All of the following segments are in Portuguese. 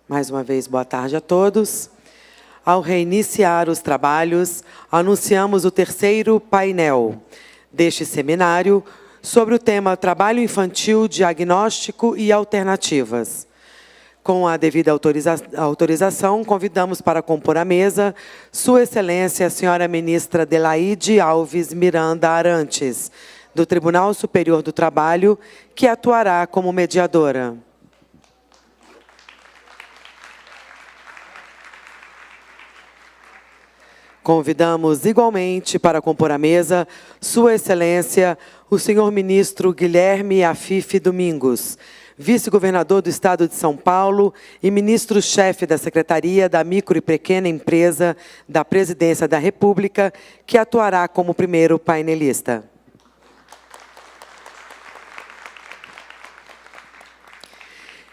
Mais uma vez, boa tarde a todos. Ao reiniciar os trabalhos, anunciamos o terceiro painel deste seminário sobre o tema Trabalho Infantil, Diagnóstico e Alternativas. Com a devida autorização, convidamos para compor a mesa Sua Excelência, a senhora ministra Delaide Alves Miranda Arantes, do Tribunal Superior do Trabalho, que atuará como mediadora. Convidamos igualmente para compor a mesa Sua Excelência, o senhor ministro Guilherme Afife Domingos, vice-governador do Estado de São Paulo e ministro-chefe da Secretaria da Micro e Pequena Empresa da Presidência da República, que atuará como primeiro painelista.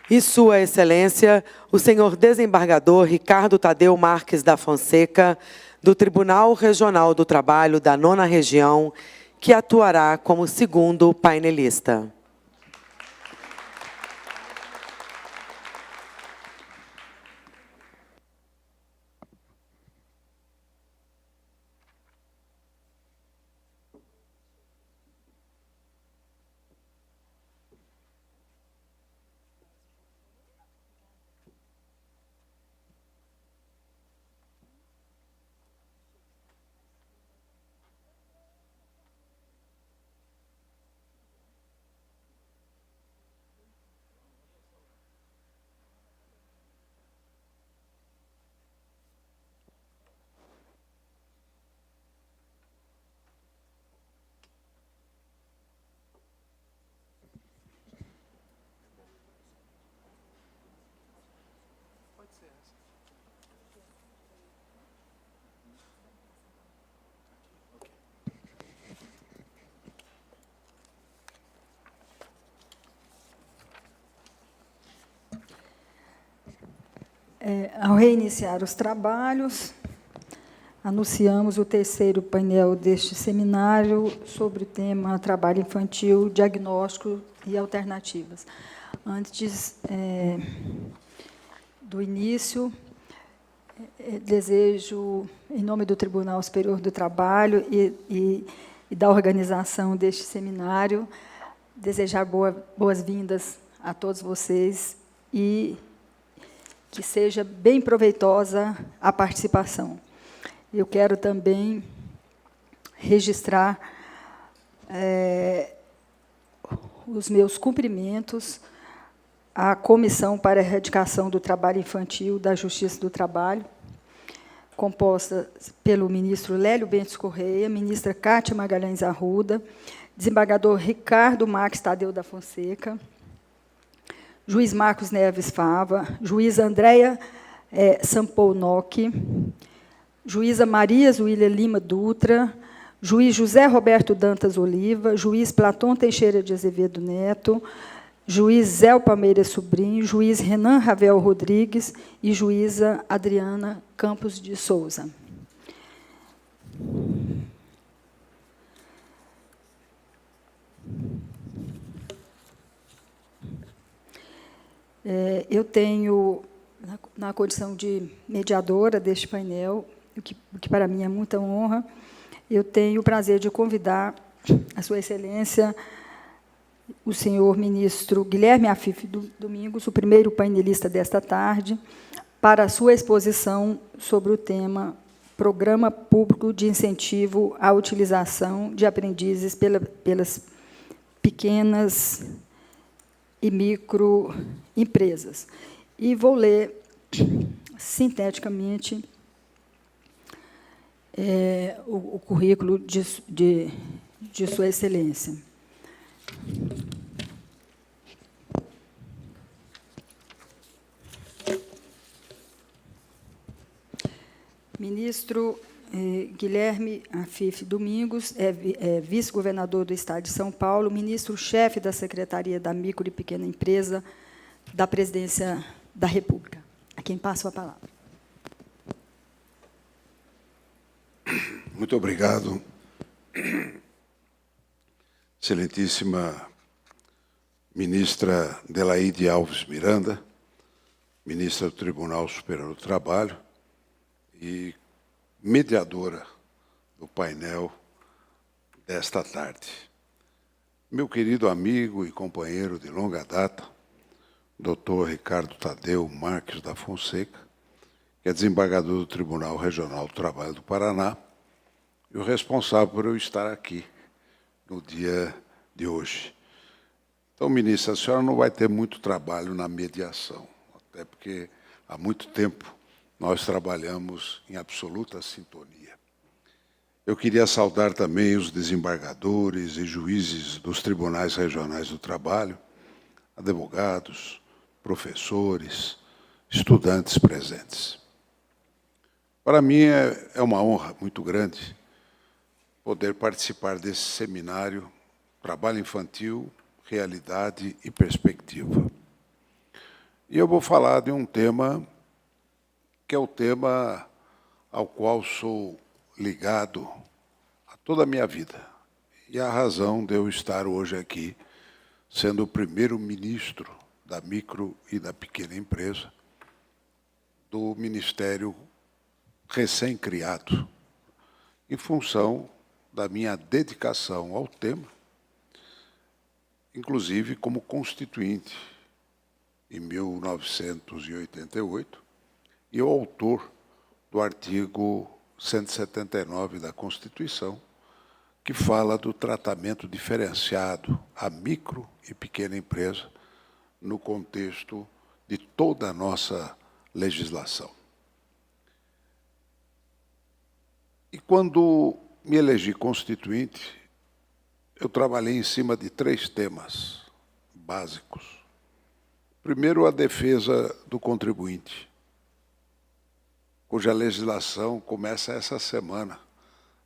E Sua Excelência, o senhor desembargador Ricardo Tadeu Marques da Fonseca, do Tribunal Regional do Trabalho da 9ª Região, que atuará como segundo painelista. Ao reiniciar os trabalhos, anunciamos o terceiro painel deste seminário sobre o tema Trabalho Infantil, Diagnóstico e Alternativas. Antes do início, desejo, em nome do Tribunal Superior do Trabalho e da organização deste seminário, desejar boas-vindas a todos vocês e que seja bem proveitosa a participação. Eu quero também registrar os meus cumprimentos à Comissão para a Erradicação do Trabalho Infantil da Justiça do Trabalho, composta pelo ministro Lélio Bentes Correia, ministra Cátia Magalhães Arruda, desembargador Ricardo Marques Tadeu da Fonseca, juiz Marcos Neves Fava, juíza Andréia Sampounoc, juíza Maria Zuília Lima Dutra, juiz José Roberto Dantas Oliva, juiz Platão Teixeira de Azevedo Neto, juiz Zé Palmeira Sobrinho, juiz Renan Ravel Rodrigues e juíza Adriana Campos de Souza. Eu tenho, na condição de mediadora deste painel, o que para mim é muita honra, eu tenho o prazer de convidar a Sua Excelência, o senhor ministro Guilherme Afife Domingos, o primeiro painelista desta tarde, para a sua exposição sobre o tema Programa Público de Incentivo à Utilização de Aprendizes pelas Pequenas e Microempresas. E vou ler, sinteticamente, o currículo de Sua Excelência. Ministro Guilherme Afife Domingos é vice-governador do Estado de São Paulo, ministro-chefe da Secretaria da Micro e Pequena Empresa da Presidência da República. A quem passo a palavra. Muito obrigado, excelentíssima ministra Delaide Alves Miranda, ministra do Tribunal Superior do Trabalho e mediadora do painel desta tarde. Meu querido amigo e companheiro de longa data, Dr. Ricardo Tadeu Marques da Fonseca, que é desembargador do Tribunal Regional do Trabalho do Paraná e o responsável por eu estar aqui no dia de hoje. Então, ministra, a senhora não vai ter muito trabalho na mediação, até porque há muito tempo nós trabalhamos em absoluta sintonia. Eu queria saudar também os desembargadores e juízes dos tribunais regionais do trabalho, advogados, professores, estudantes presentes. Para mim é uma honra muito grande poder participar desse seminário Trabalho Infantil, Realidade e Perspectiva. E eu vou falar de um tema que é o tema ao qual sou ligado a toda a minha vida. E a razão de eu estar hoje aqui, sendo o primeiro-ministro da micro e da pequena empresa, do Ministério recém-criado, em função da minha dedicação ao tema, inclusive como constituinte, em 1988, e o autor do artigo 179 da Constituição, que fala do tratamento diferenciado à micro e pequena empresa no contexto de toda a nossa legislação. E quando me elegi constituinte, eu trabalhei em cima de 3 temas básicos. Primeiro, a defesa do contribuinte, cuja legislação começa essa semana,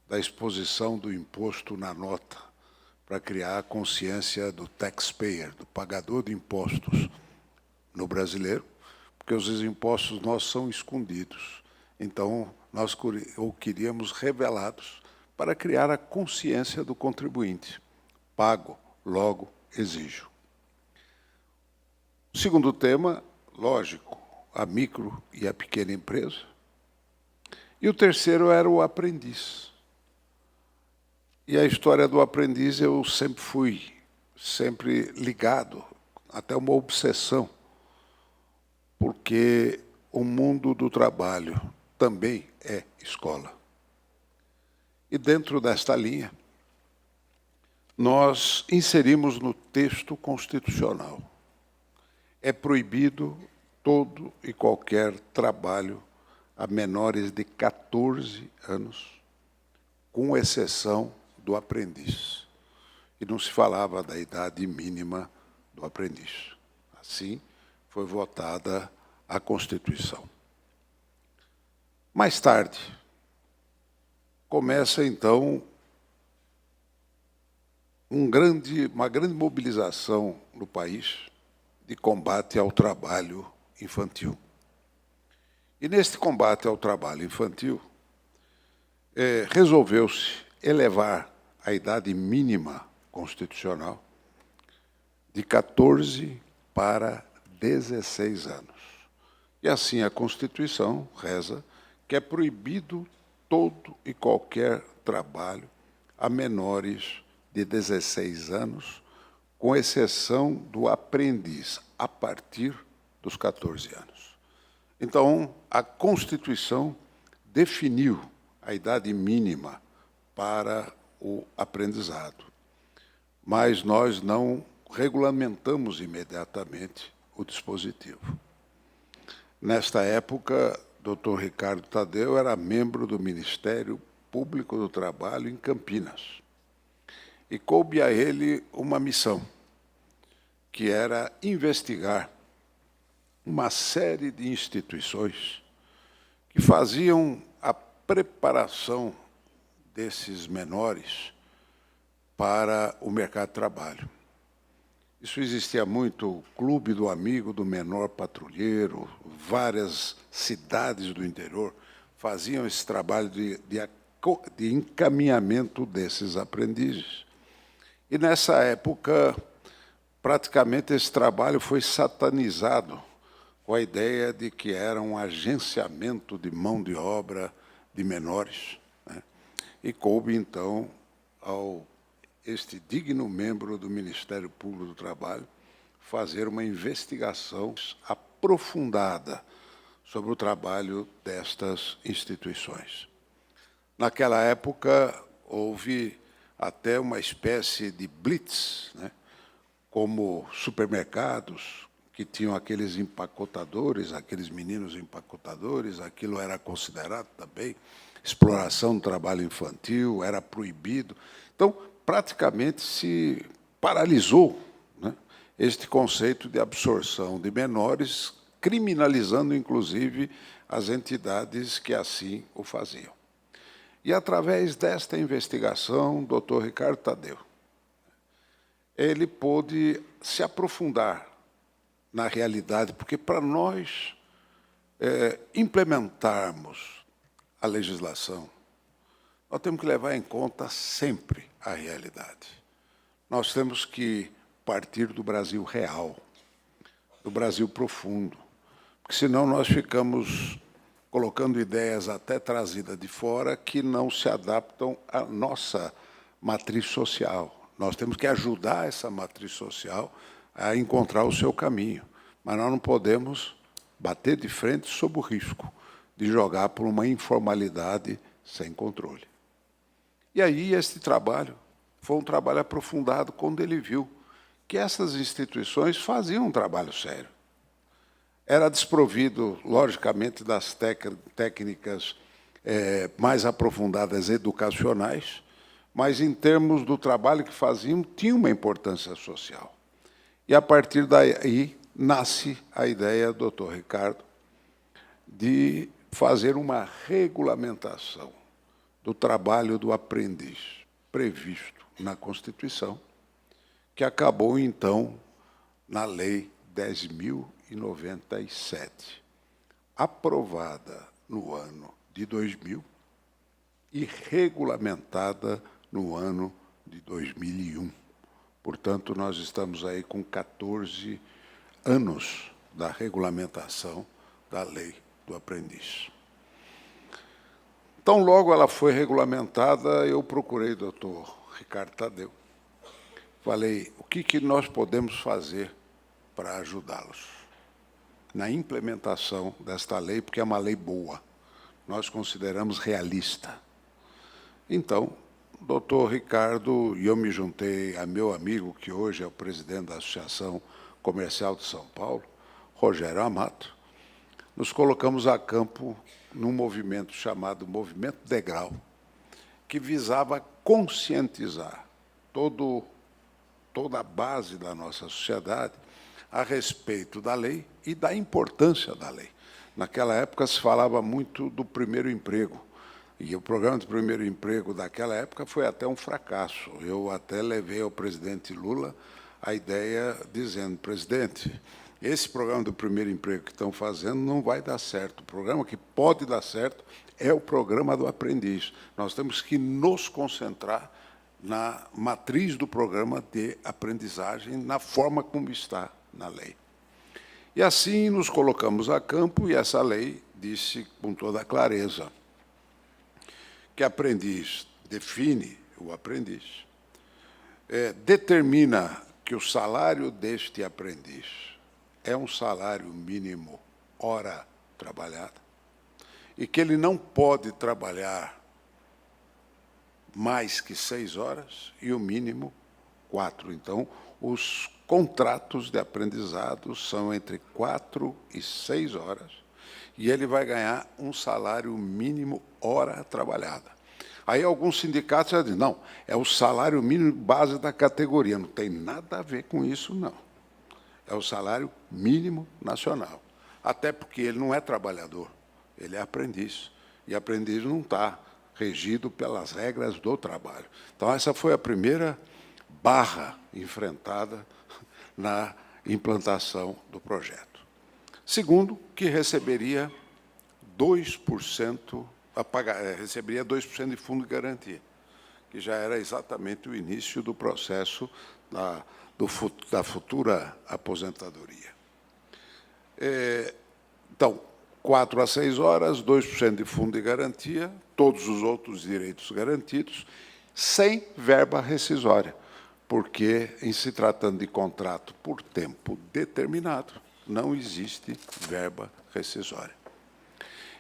da exposição do imposto na nota, para criar a consciência do taxpayer, do pagador de impostos no brasileiro, porque os impostos nossos são escondidos. Então, nós queríamos revelados para criar a consciência do contribuinte. Pago, logo exijo. O segundo tema, lógico, a micro e a pequena empresa. E o terceiro era o aprendiz. E a história do aprendiz eu sempre fui ligado, até uma obsessão, porque o mundo do trabalho também é escola. E dentro desta linha, nós inserimos no texto constitucional: é proibido todo e qualquer trabalho a menores de 14 anos, com exceção do aprendiz. E não se falava da idade mínima do aprendiz. Assim foi votada a Constituição. Mais tarde, começa, então, uma grande mobilização no país de combate ao trabalho infantil. E, neste combate ao trabalho infantil, resolveu-se elevar a idade mínima constitucional de 14 para 16 anos. E, assim, a Constituição reza que é proibido todo e qualquer trabalho a menores de 16 anos, com exceção do aprendiz, a partir dos 14 anos. Então, a Constituição definiu a idade mínima para o aprendizado, mas nós não regulamentamos imediatamente o dispositivo. Nesta época, Dr. Ricardo Tadeu era membro do Ministério Público do Trabalho em Campinas. E coube a ele uma missão, que era investigar uma série de instituições que faziam a preparação desses menores para o mercado de trabalho. Isso existia muito, o Clube do Amigo do Menor Patrulheiro, várias cidades do interior faziam esse trabalho de encaminhamento desses aprendizes. E, nessa época, praticamente esse trabalho foi satanizado com a ideia de que era um agenciamento de mão de obra de menores, né? E coube, então, ao este digno membro do Ministério Público do Trabalho fazer uma investigação aprofundada sobre o trabalho destas instituições. Naquela época, houve até uma espécie de blitz, né? Como supermercados, que tinham aqueles empacotadores, aqueles meninos empacotadores, aquilo era considerado também exploração do trabalho infantil, era proibido. Então, praticamente se paralisou, né, este conceito de absorção de menores, criminalizando, inclusive, as entidades que assim o faziam. E, através desta investigação, o doutor Ricardo Tadeu, ele pôde se aprofundar na realidade, porque para nós implementarmos a legislação, nós temos que levar em conta sempre a realidade. Nós temos que partir do Brasil real, do Brasil profundo, porque senão nós ficamos colocando ideias até trazidas de fora que não se adaptam à nossa matriz social. Nós temos que ajudar essa matriz social a encontrar o seu caminho, mas nós não podemos bater de frente sob o risco de jogar por uma informalidade sem controle. E aí, este trabalho foi um trabalho aprofundado quando ele viu que essas instituições faziam um trabalho sério. Era desprovido, logicamente, das técnicas mais aprofundadas educacionais, mas, em termos do trabalho que faziam, tinha uma importância social. E, a partir daí, nasce a ideia, doutor Ricardo, de fazer uma regulamentação do trabalho do aprendiz, previsto na Constituição, que acabou, então, na Lei 10.097, aprovada no ano de 2000 e regulamentada no ano de 2001. Portanto, nós estamos aí com 14 anos da regulamentação da Lei do Aprendiz. Então, logo ela foi regulamentada, eu procurei o doutor Ricardo Tadeu. Falei, o que nós podemos fazer para ajudá-los na implementação desta lei, porque é uma lei boa, nós consideramos realista. Então, doutor Ricardo, e eu me juntei a meu amigo, que hoje é o presidente da Associação Comercial de São Paulo, Rogério Amato, nos colocamos a campo num movimento chamado Movimento Degrau, que visava conscientizar toda a base da nossa sociedade a respeito da lei e da importância da lei. Naquela época se falava muito do primeiro emprego, e o programa de primeiro emprego daquela época foi até um fracasso. Eu até levei ao presidente Lula a ideia dizendo, presidente, esse programa do primeiro emprego que estão fazendo não vai dar certo. O programa que pode dar certo é o programa do aprendiz. Nós temos que nos concentrar na matriz do programa de aprendizagem, na forma como está na lei. E assim nos colocamos a campo, e essa lei disse com toda clareza que aprendiz define o aprendiz, determina que o salário deste aprendiz é um salário mínimo hora trabalhada, e que ele não pode trabalhar mais que 6 horas, e o mínimo 4. Então, os contratos de aprendizado são entre 4 e 6 horas, e ele vai ganhar um salário mínimo hora trabalhada. Aí alguns sindicatos já dizem, não, é o salário mínimo base da categoria. Não tem nada a ver com isso, não. É o salário mínimo nacional. Até porque ele não é trabalhador, ele é aprendiz. E aprendiz não está regido pelas regras do trabalho. Então, essa foi a primeira barra enfrentada na implantação do projeto. Segundo, que receberia 2%, receberia 2% de fundo de garantia, que já era exatamente o início do processo da futura aposentadoria. Então, 4 a 6 horas, 2% de fundo de garantia, todos os outros direitos garantidos, sem verba rescisória, porque, em se tratando de contrato por tempo determinado, não existe verba rescisória.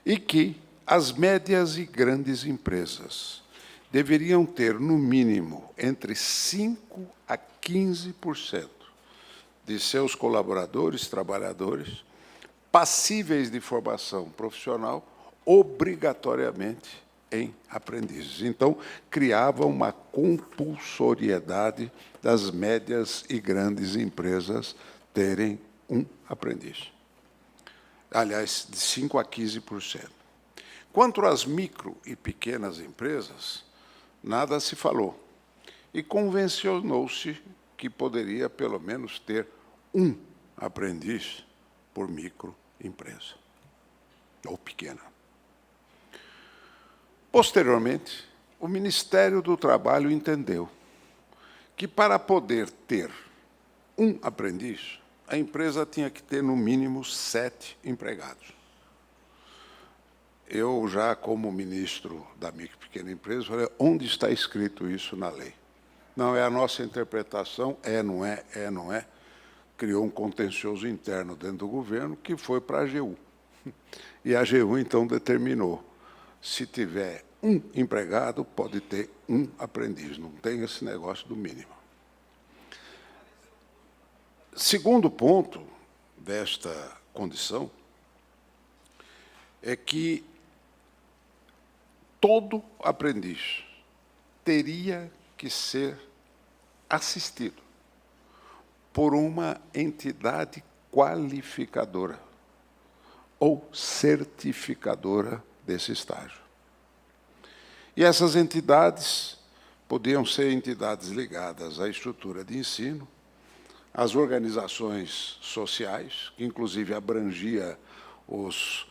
E que as médias e grandes empresas deveriam ter, no mínimo, entre 5% a 15% de seus colaboradores, trabalhadores, passíveis de formação profissional, obrigatoriamente em aprendizes. Então, criava uma compulsoriedade das médias e grandes empresas terem um aprendiz. Aliás, de 5% a 15%. Quanto às micro e pequenas empresas, nada se falou. E convencionou-se que poderia, pelo menos, ter um aprendiz por microempresa, ou pequena. Posteriormente, o Ministério do Trabalho entendeu que, para poder ter um aprendiz, a empresa tinha que ter, no mínimo, 7 empregados. Eu, já como ministro da micro e pequena empresa, falei, onde está escrito isso na lei? Não, é a nossa interpretação, não é. Criou um contencioso interno dentro do governo que foi para a AGU. E a AGU, então, determinou, se tiver um empregado, pode ter um aprendiz, não tem esse negócio do mínimo. Segundo ponto desta condição é que todo aprendiz teria que ser assistido por uma entidade qualificadora ou certificadora desse estágio. E essas entidades podiam ser entidades ligadas à estrutura de ensino, às organizações sociais, que inclusive abrangia os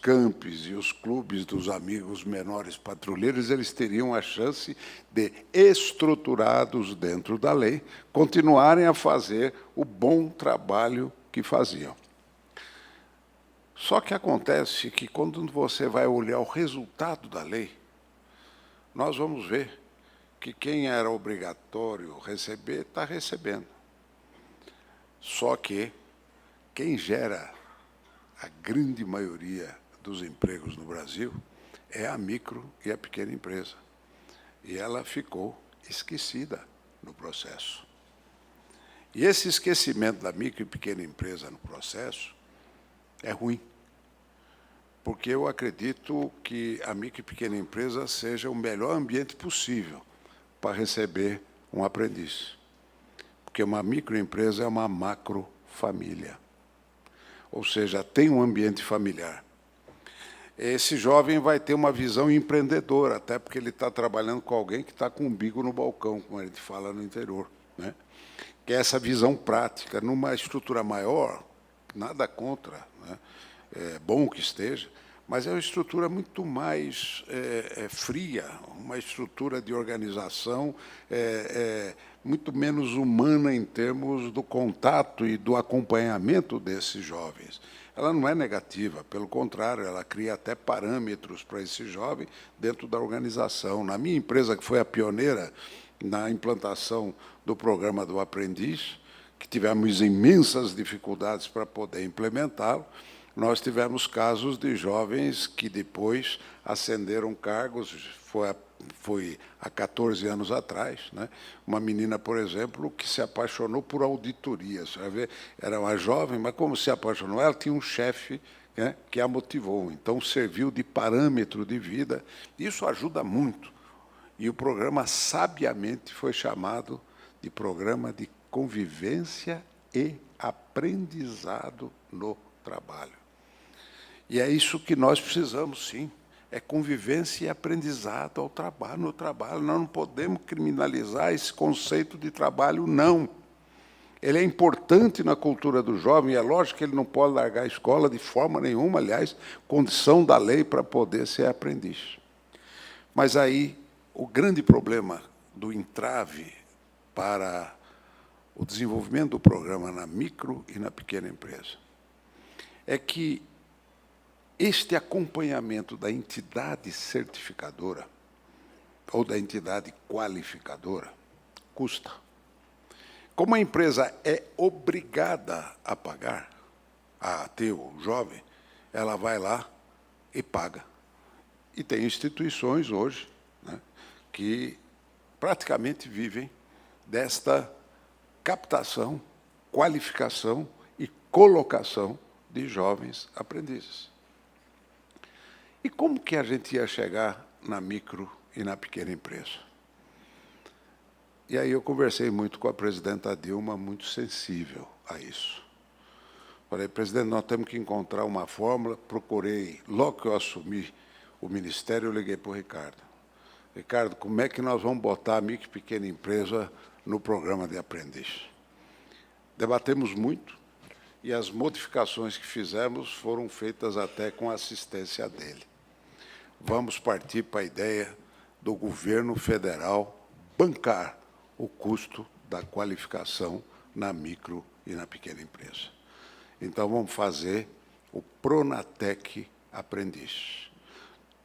campos e os clubes dos amigos menores patrulheiros, eles teriam a chance de, estruturados dentro da lei, continuarem a fazer o bom trabalho que faziam. Só que acontece que, quando você vai olhar o resultado da lei, nós vamos ver que quem era obrigatório receber está recebendo. Só que quem gera a grande maioria dos empregos no Brasil é a micro e a pequena empresa. E ela ficou esquecida no processo. E esse esquecimento da micro e pequena empresa no processo é ruim, porque eu acredito que a micro e pequena empresa seja o melhor ambiente possível para receber um aprendiz. Porque uma microempresa é uma macrofamília. Ou seja, tem um ambiente familiar. Esse jovem vai ter uma visão empreendedora, até porque ele está trabalhando com alguém que está com o umbigo no balcão, como a gente fala no interior, né? Que é essa visão prática. Numa estrutura maior, nada contra, né? É bom que esteja, mas é uma estrutura muito mais fria, uma estrutura de organização muito menos humana em termos do contato e do acompanhamento desses jovens. Ela não é negativa, pelo contrário, ela cria até parâmetros para esse jovem dentro da organização. Na minha empresa, que foi a pioneira na implantação do programa do aprendiz, que tivemos imensas dificuldades para poder implementá-lo, nós tivemos casos de jovens que depois ascenderam cargos, foi há 14 anos atrás, né? Uma menina, por exemplo, que se apaixonou por auditoria. Você vai ver, era uma jovem, mas como se apaixonou? Ela tinha um chefe, né, que a motivou, então serviu de parâmetro de vida. Isso ajuda muito. E o programa, sabiamente, foi chamado de Programa de Convivência e Aprendizado no Trabalho. E é isso que nós precisamos, sim, é convivência e aprendizado no trabalho. Nós não podemos criminalizar esse conceito de trabalho, não. Ele é importante na cultura do jovem, é lógico que ele não pode largar a escola de forma nenhuma, aliás, condição da lei para poder ser aprendiz. Mas aí, o grande problema do entrave para o desenvolvimento do programa na micro e na pequena empresa é que este acompanhamento da entidade certificadora ou da entidade qualificadora custa. Como a empresa é obrigada a pagar, a ter o jovem, ela vai lá e paga. E tem instituições hoje, né, que praticamente vivem desta captação, qualificação e colocação de jovens aprendizes. E como que a gente ia chegar na micro e na pequena empresa? E aí eu conversei muito com a presidenta Dilma, muito sensível a isso. Falei, presidente, nós temos que encontrar uma fórmula. Procurei, logo que eu assumi o ministério, eu liguei para o Ricardo. Ricardo, como é que nós vamos botar a micro e pequena empresa no programa de aprendiz? Debatemos muito e as modificações que fizemos foram feitas até com a assistência dele. Vamos partir para a ideia do governo federal bancar o custo da qualificação na micro e na pequena empresa. Então, vamos fazer o Pronatec Aprendiz.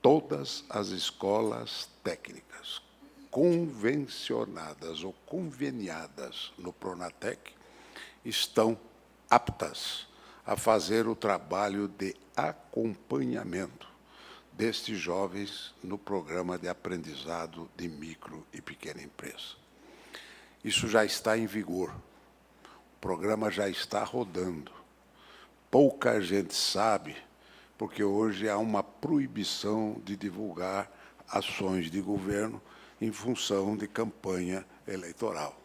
Todas as escolas técnicas convencionadas ou conveniadas no Pronatec estão aptas a fazer o trabalho de acompanhamento destes jovens no programa de aprendizado de micro e pequena empresa. Isso já está em vigor. O programa já está rodando. Pouca gente sabe, porque hoje há uma proibição de divulgar ações de governo em função de campanha eleitoral.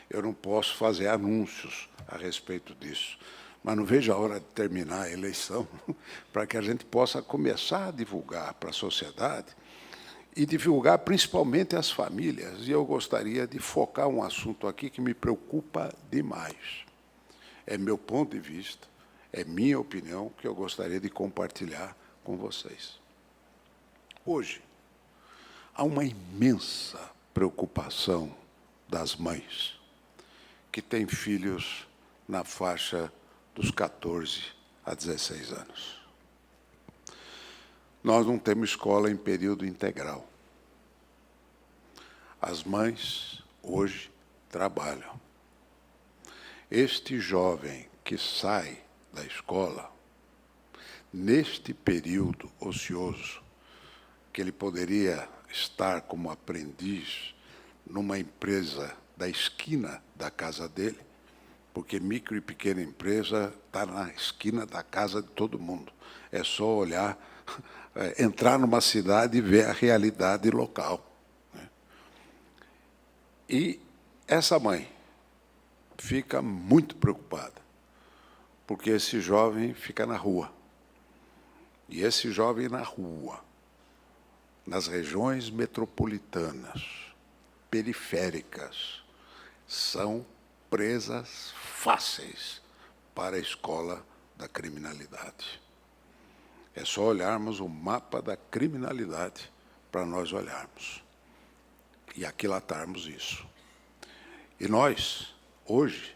Eu não posso fazer anúncios a respeito disso, mas não vejo a hora de terminar a eleição para que a gente possa começar a divulgar para a sociedade e divulgar principalmente as famílias. E eu gostaria de focar um assunto aqui que me preocupa demais. É meu ponto de vista, é minha opinião, que eu gostaria de compartilhar com vocês. Hoje, há uma imensa preocupação das mães que têm filhos na faixa dos 14 a 16 anos. Nós não temos escola em período integral. As mães, hoje, trabalham. Este jovem que sai da escola, neste período ocioso, que ele poderia estar como aprendiz numa empresa da esquina da casa dele, porque micro e pequena empresa está na esquina da casa de todo mundo. É só olhar, entrar numa cidade e ver a realidade local. E essa mãe fica muito preocupada, porque esse jovem fica na rua. E esse jovem na rua, nas regiões metropolitanas, periféricas, são presas fáceis para a escola da criminalidade. É só olharmos o mapa da criminalidade para nós olharmos e aquilatarmos isso. E nós, hoje,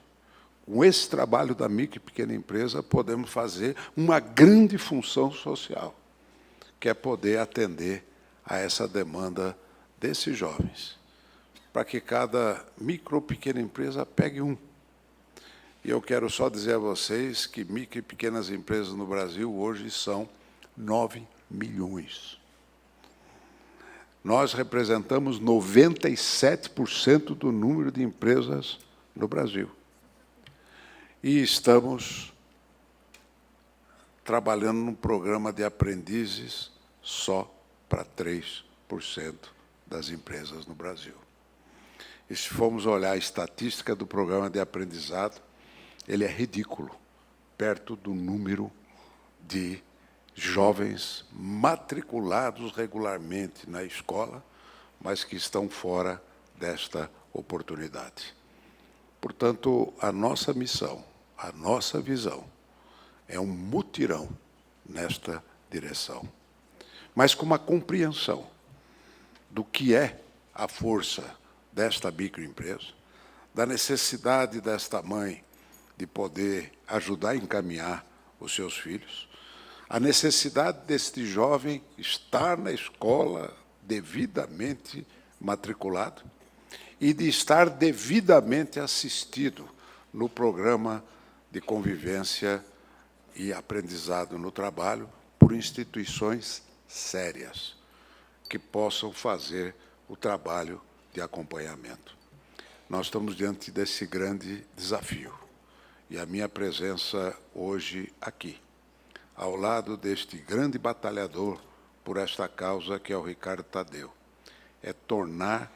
com esse trabalho da micro e pequena empresa, podemos fazer uma grande função social, que é poder atender a essa demanda desses jovens, para que cada micro ou pequena empresa pegue um. E eu quero só dizer a vocês que micro e pequenas empresas no Brasil hoje são 9 milhões. Nós representamos 97% do número de empresas no Brasil. E estamos trabalhando num programa de aprendizes só para 3% das empresas no Brasil. E se formos olhar a estatística do programa de aprendizado, ele é ridículo, perto do número de jovens matriculados regularmente na escola, mas que estão fora desta oportunidade. Portanto, a nossa missão, a nossa visão, é um mutirão nesta direção, mas com uma compreensão do que é a força desta microempresa, da necessidade desta mãe de poder ajudar a encaminhar os seus filhos, a necessidade deste jovem estar na escola devidamente matriculado e de estar devidamente assistido no programa de convivência e aprendizado no trabalho por instituições sérias que possam fazer o trabalho de acompanhamento. Nós estamos diante desse grande desafio. E a minha presença hoje aqui, ao lado deste grande batalhador por esta causa, que é o Ricardo Tadeu, é tornar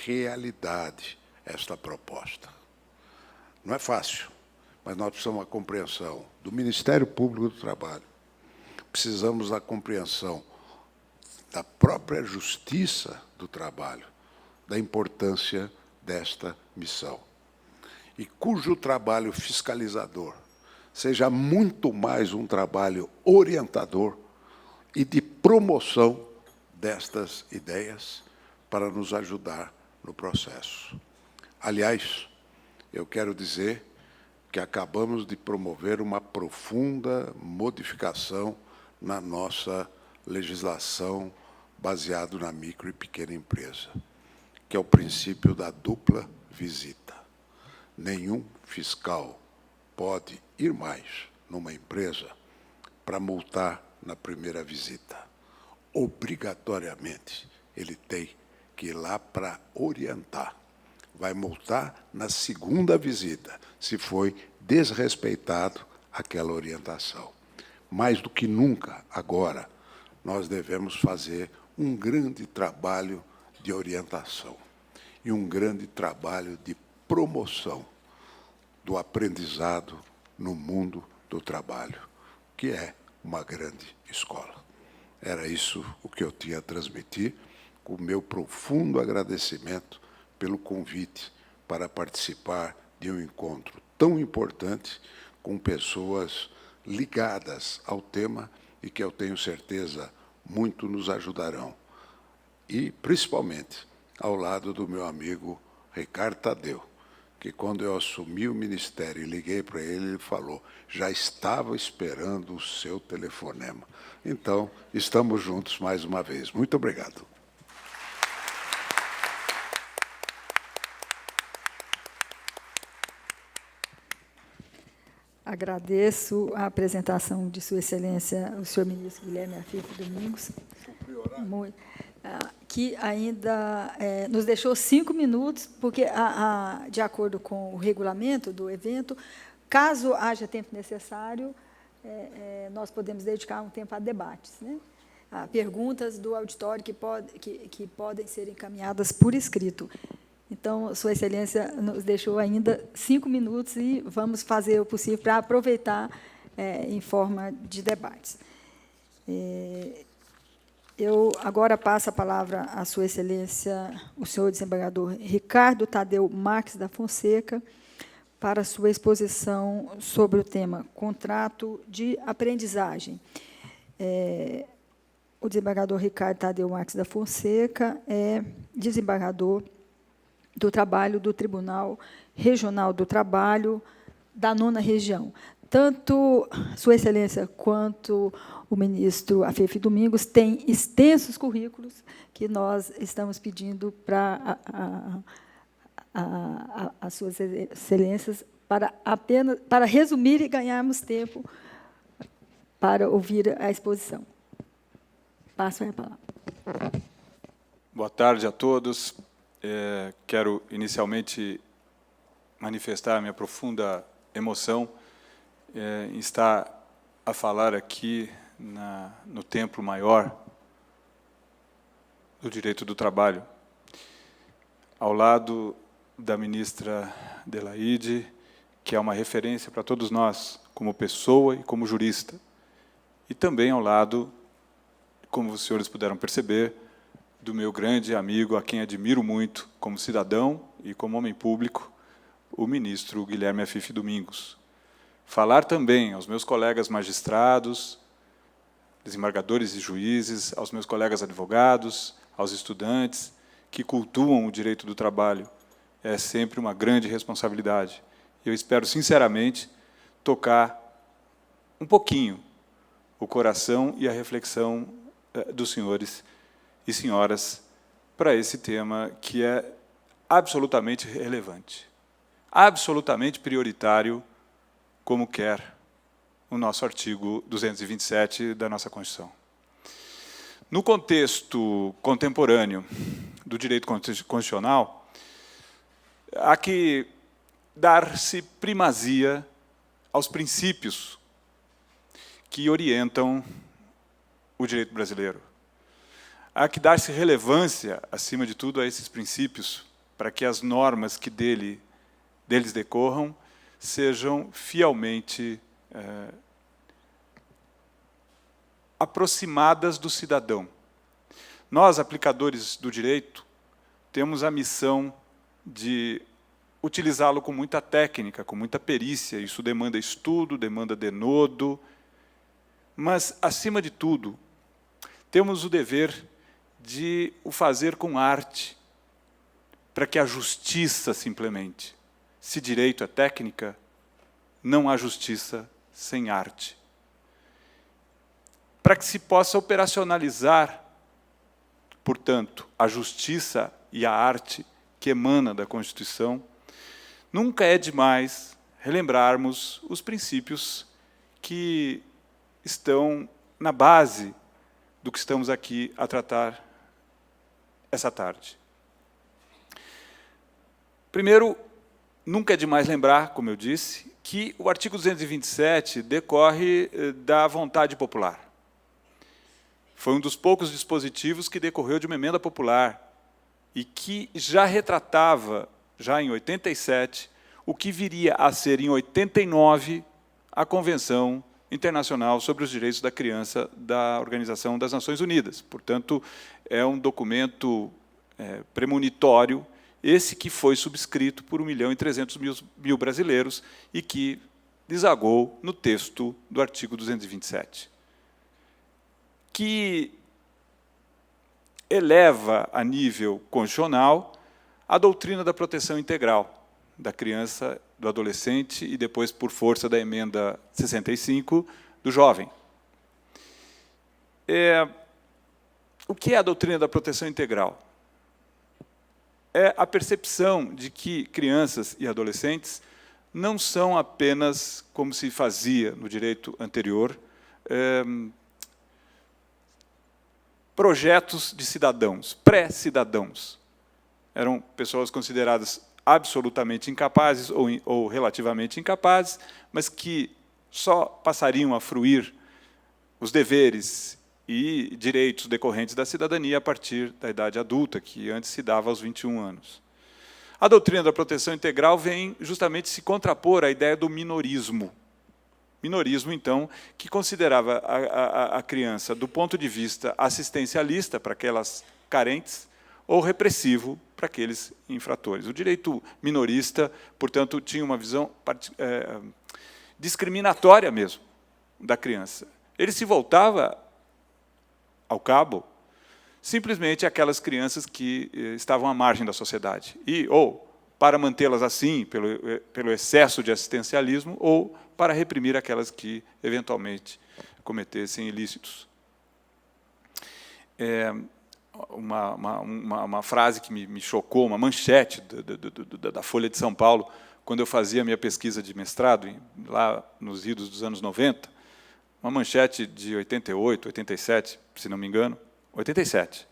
realidade esta proposta. Não é fácil, mas nós precisamos da compreensão do Ministério Público do Trabalho, precisamos da compreensão da própria Justiça do Trabalho, da importância desta missão, e cujo trabalho fiscalizador seja muito mais um trabalho orientador e de promoção destas ideias para nos ajudar no processo. Aliás, eu quero dizer que acabamos de promover uma profunda modificação na nossa legislação baseado na micro e pequena empresa, que é o princípio da dupla visita. Nenhum fiscal pode ir mais numa empresa para multar na primeira visita. Obrigatoriamente, ele tem que ir lá para orientar. Vai multar na segunda visita, se foi desrespeitado aquela orientação. Mais do que nunca, agora, nós devemos fazer um grande trabalho de orientação e um grande trabalho de promoção do aprendizado no mundo do trabalho, que é uma grande escola. Era isso o que eu tinha a transmitir, com o meu profundo agradecimento pelo convite para participar de um encontro tão importante com pessoas ligadas ao tema e que eu tenho certeza muito nos ajudarão. E, principalmente, ao lado do meu amigo Ricardo Tadeu, que, quando eu assumi o ministério e liguei para ele, ele falou, já estava esperando o seu telefonema. Então, estamos juntos mais uma vez. Muito obrigado. Agradeço a apresentação de Sua Excelência, o senhor ministro Guilherme Afife Domingos, que ainda nos deixou 5 minutos, porque, de acordo com o regulamento do evento, caso haja tempo necessário, nós podemos dedicar um tempo a debates, né? A perguntas do auditório que podem ser encaminhadas por escrito. Então, Sua Excelência nos deixou ainda 5 minutos e vamos fazer o possível para aproveitar em forma de debates. Eu agora passo a palavra à Sua Excelência, o senhor desembargador Ricardo Tadeu Marques da Fonseca, para sua exposição sobre o tema contrato de aprendizagem. O desembargador Ricardo Tadeu Marques da Fonseca é desembargador do Trabalho do Tribunal Regional do Trabalho da 9ª Região. Tanto Sua Excelência quanto o ministro Afife Domingos têm extensos currículos que nós estamos pedindo para as Suas Excelências para resumir e ganharmos tempo para ouvir a exposição. Passo a palavra. Boa tarde a todos. Quero, inicialmente, manifestar a minha profunda emoção em estar a falar aqui no Templo Maior do Direito do Trabalho, ao lado da ministra Adelaide, que é uma referência para todos nós, como pessoa e como jurista, e também ao lado, como os senhores puderam perceber, do meu grande amigo, a quem admiro muito como cidadão e como homem público, o ministro Guilherme Afife Domingos. Falar também aos meus colegas magistrados, desembargadores e juízes, aos meus colegas advogados, aos estudantes que cultuam o direito do trabalho, é sempre uma grande responsabilidade. Eu espero, sinceramente, tocar um pouquinho o coração e a reflexão dos senhores e senhoras para esse tema que é absolutamente relevante, absolutamente prioritário, como quer o nosso artigo 227 da nossa Constituição. No contexto contemporâneo do direito constitucional, há que dar-se primazia aos princípios que orientam o direito brasileiro. Há que dar-se relevância, acima de tudo, a esses princípios, para que as normas que deles decorram sejam fielmente aproximadas do cidadão. Nós, aplicadores do direito, temos a missão de utilizá-lo com muita técnica, com muita perícia. Isso demanda estudo, demanda denodo, mas, acima de tudo, temos o dever de o fazer com arte, para que a justiça se implemente. Se direito é técnica, não há justiça sem arte. Para que se possa operacionalizar, portanto, a justiça e a arte que emana da Constituição, nunca é demais relembrarmos os princípios que estão na base do que estamos aqui a tratar essa tarde. Primeiro, nunca é demais lembrar, como eu disse, que o artigo 227 decorre da vontade popular. Foi um dos poucos dispositivos que decorreu de uma emenda popular e que já retratava, já em 87, o que viria a ser, em 89, a Convenção Internacional sobre os Direitos da Criança da Organização das Nações Unidas. Portanto, é um documento premonitório, esse que foi subscrito por 1.300.000 brasileiros e que desagou no texto do artigo 227. Que eleva a nível constitucional a doutrina da proteção integral da criança, do adolescente e depois, por força da emenda 65, do jovem. O que é a doutrina da proteção integral? É a percepção de que crianças e adolescentes não são apenas, como se fazia no direito anterior, projetos de cidadãos, pré-cidadãos. Eram pessoas consideradas absolutamente incapazes ou relativamente incapazes, mas que só passariam a fruir os deveres e direitos decorrentes da cidadania a partir da idade adulta, que antes se dava aos 21 anos. A doutrina da proteção integral vem justamente se contrapor à ideia do minorismo. Minorismo, então, que considerava a criança, do ponto de vista assistencialista, para aquelas carentes, ou repressivo, para aqueles infratores. O direito minorista, portanto, tinha uma visão discriminatória mesmo da criança. Ele se voltava, ao cabo, simplesmente aquelas crianças que estavam à margem da sociedade, ou para mantê-las assim, pelo excesso de assistencialismo, ou para reprimir aquelas que, eventualmente, cometessem ilícitos. Uma frase que me chocou, uma manchete da Folha de São Paulo, quando eu fazia a minha pesquisa de mestrado, lá nos idos dos anos 90, uma manchete de 88, 87, se não me engano, 87,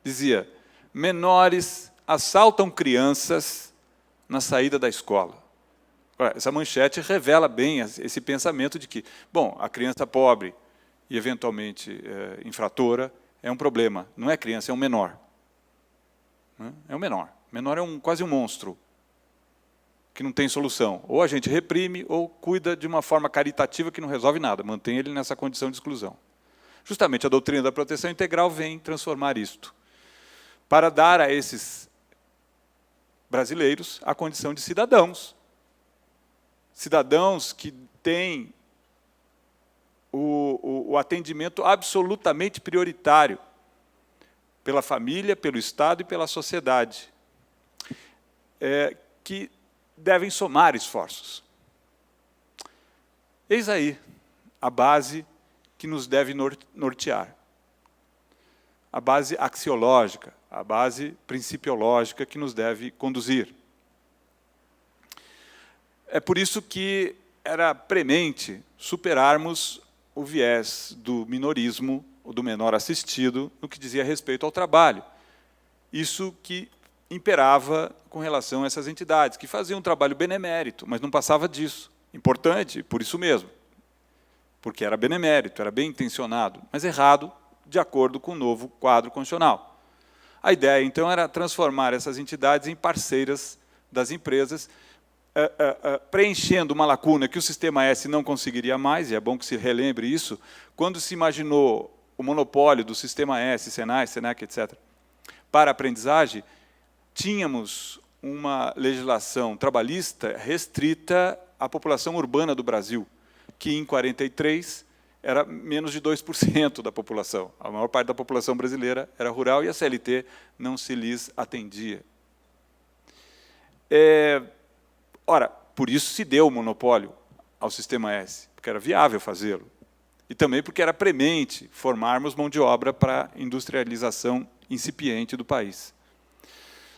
dizia: menores assaltam crianças na saída da escola. Essa manchete revela bem esse pensamento de que, bom, a criança pobre e, eventualmente, infratora é um problema. Não é criança, é um menor. É um menor. Menor é quase um monstro que não tem solução. Ou a gente reprime, ou cuida de uma forma caritativa que não resolve nada, mantém ele nessa condição de exclusão. Justamente a doutrina da proteção integral vem transformar isto, para dar a esses brasileiros a condição de cidadãos. Cidadãos que têm o atendimento absolutamente prioritário pela família, pelo Estado e pela sociedade, que devem somar esforços. Eis aí a base que nos deve nortear, a base axiológica, a base principiológica que nos deve conduzir. É por isso que era premente superarmos o viés do minorismo, ou do menor assistido, no que dizia respeito ao trabalho. Isso que imperava com relação a essas entidades, que faziam um trabalho benemérito, mas não passava disso. Importante, por isso mesmo, porque era benemérito, era bem intencionado, mas errado, de acordo com o novo quadro constitucional. A ideia, então, era transformar essas entidades em parceiras das empresas, preenchendo uma lacuna que o Sistema S não conseguiria mais, e é bom que se relembre isso, quando se imaginou o monopólio do Sistema S, Senai, Senac, etc., para a aprendizagem, tínhamos uma legislação trabalhista restrita à população urbana do Brasil, que, em 43, era menos de 2% da população. A maior parte da população brasileira era rural e a CLT não se lhes atendia. Ora, por isso se deu o monopólio ao Sistema S, porque era viável fazê-lo. E também porque era premente formarmos mão de obra para a industrialização incipiente do país.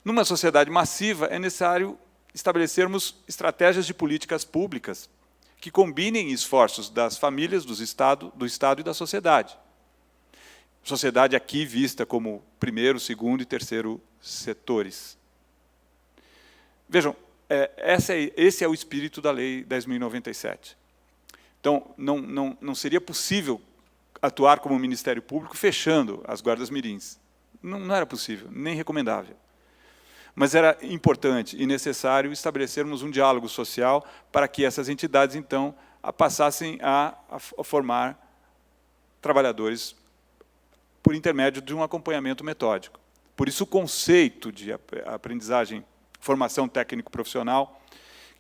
Numa sociedade massiva, é necessário estabelecermos estratégias de políticas públicas que combinem esforços das famílias, do Estado e da sociedade. Sociedade aqui vista como primeiro, segundo e terceiro setores. Vejam, esse é o espírito da Lei 10.097. Então, não seria possível atuar como Ministério Público fechando as guardas mirins. Não era possível, nem recomendável. Mas era importante e necessário estabelecermos um diálogo social para que essas entidades, então, passassem a formar trabalhadores por intermédio de um acompanhamento metódico. Por isso, o conceito de aprendizagem, formação técnico-profissional,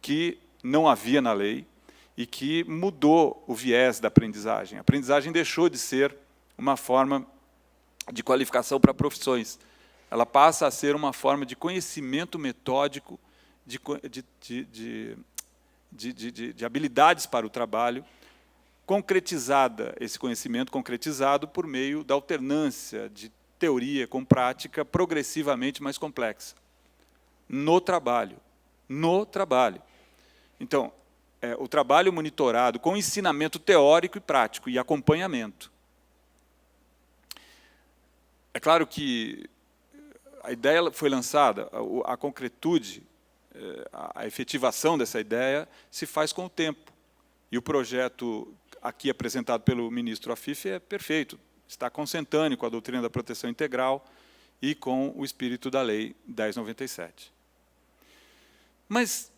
que não havia na lei e que mudou o viés da aprendizagem. A aprendizagem deixou de ser uma forma de qualificação para profissões. Ela passa a ser uma forma de conhecimento metódico, de habilidades para o trabalho, concretizada, esse conhecimento concretizado por meio da alternância de teoria com prática progressivamente mais complexa. No trabalho. No trabalho. Então, o trabalho monitorado com ensinamento teórico e prático e acompanhamento. É claro que a ideia foi lançada, a concretude, a efetivação dessa ideia se faz com o tempo. E o projeto aqui apresentado pelo ministro Afif é perfeito, está consentâneo com a doutrina da proteção integral e com o espírito da Lei 10.097. Mas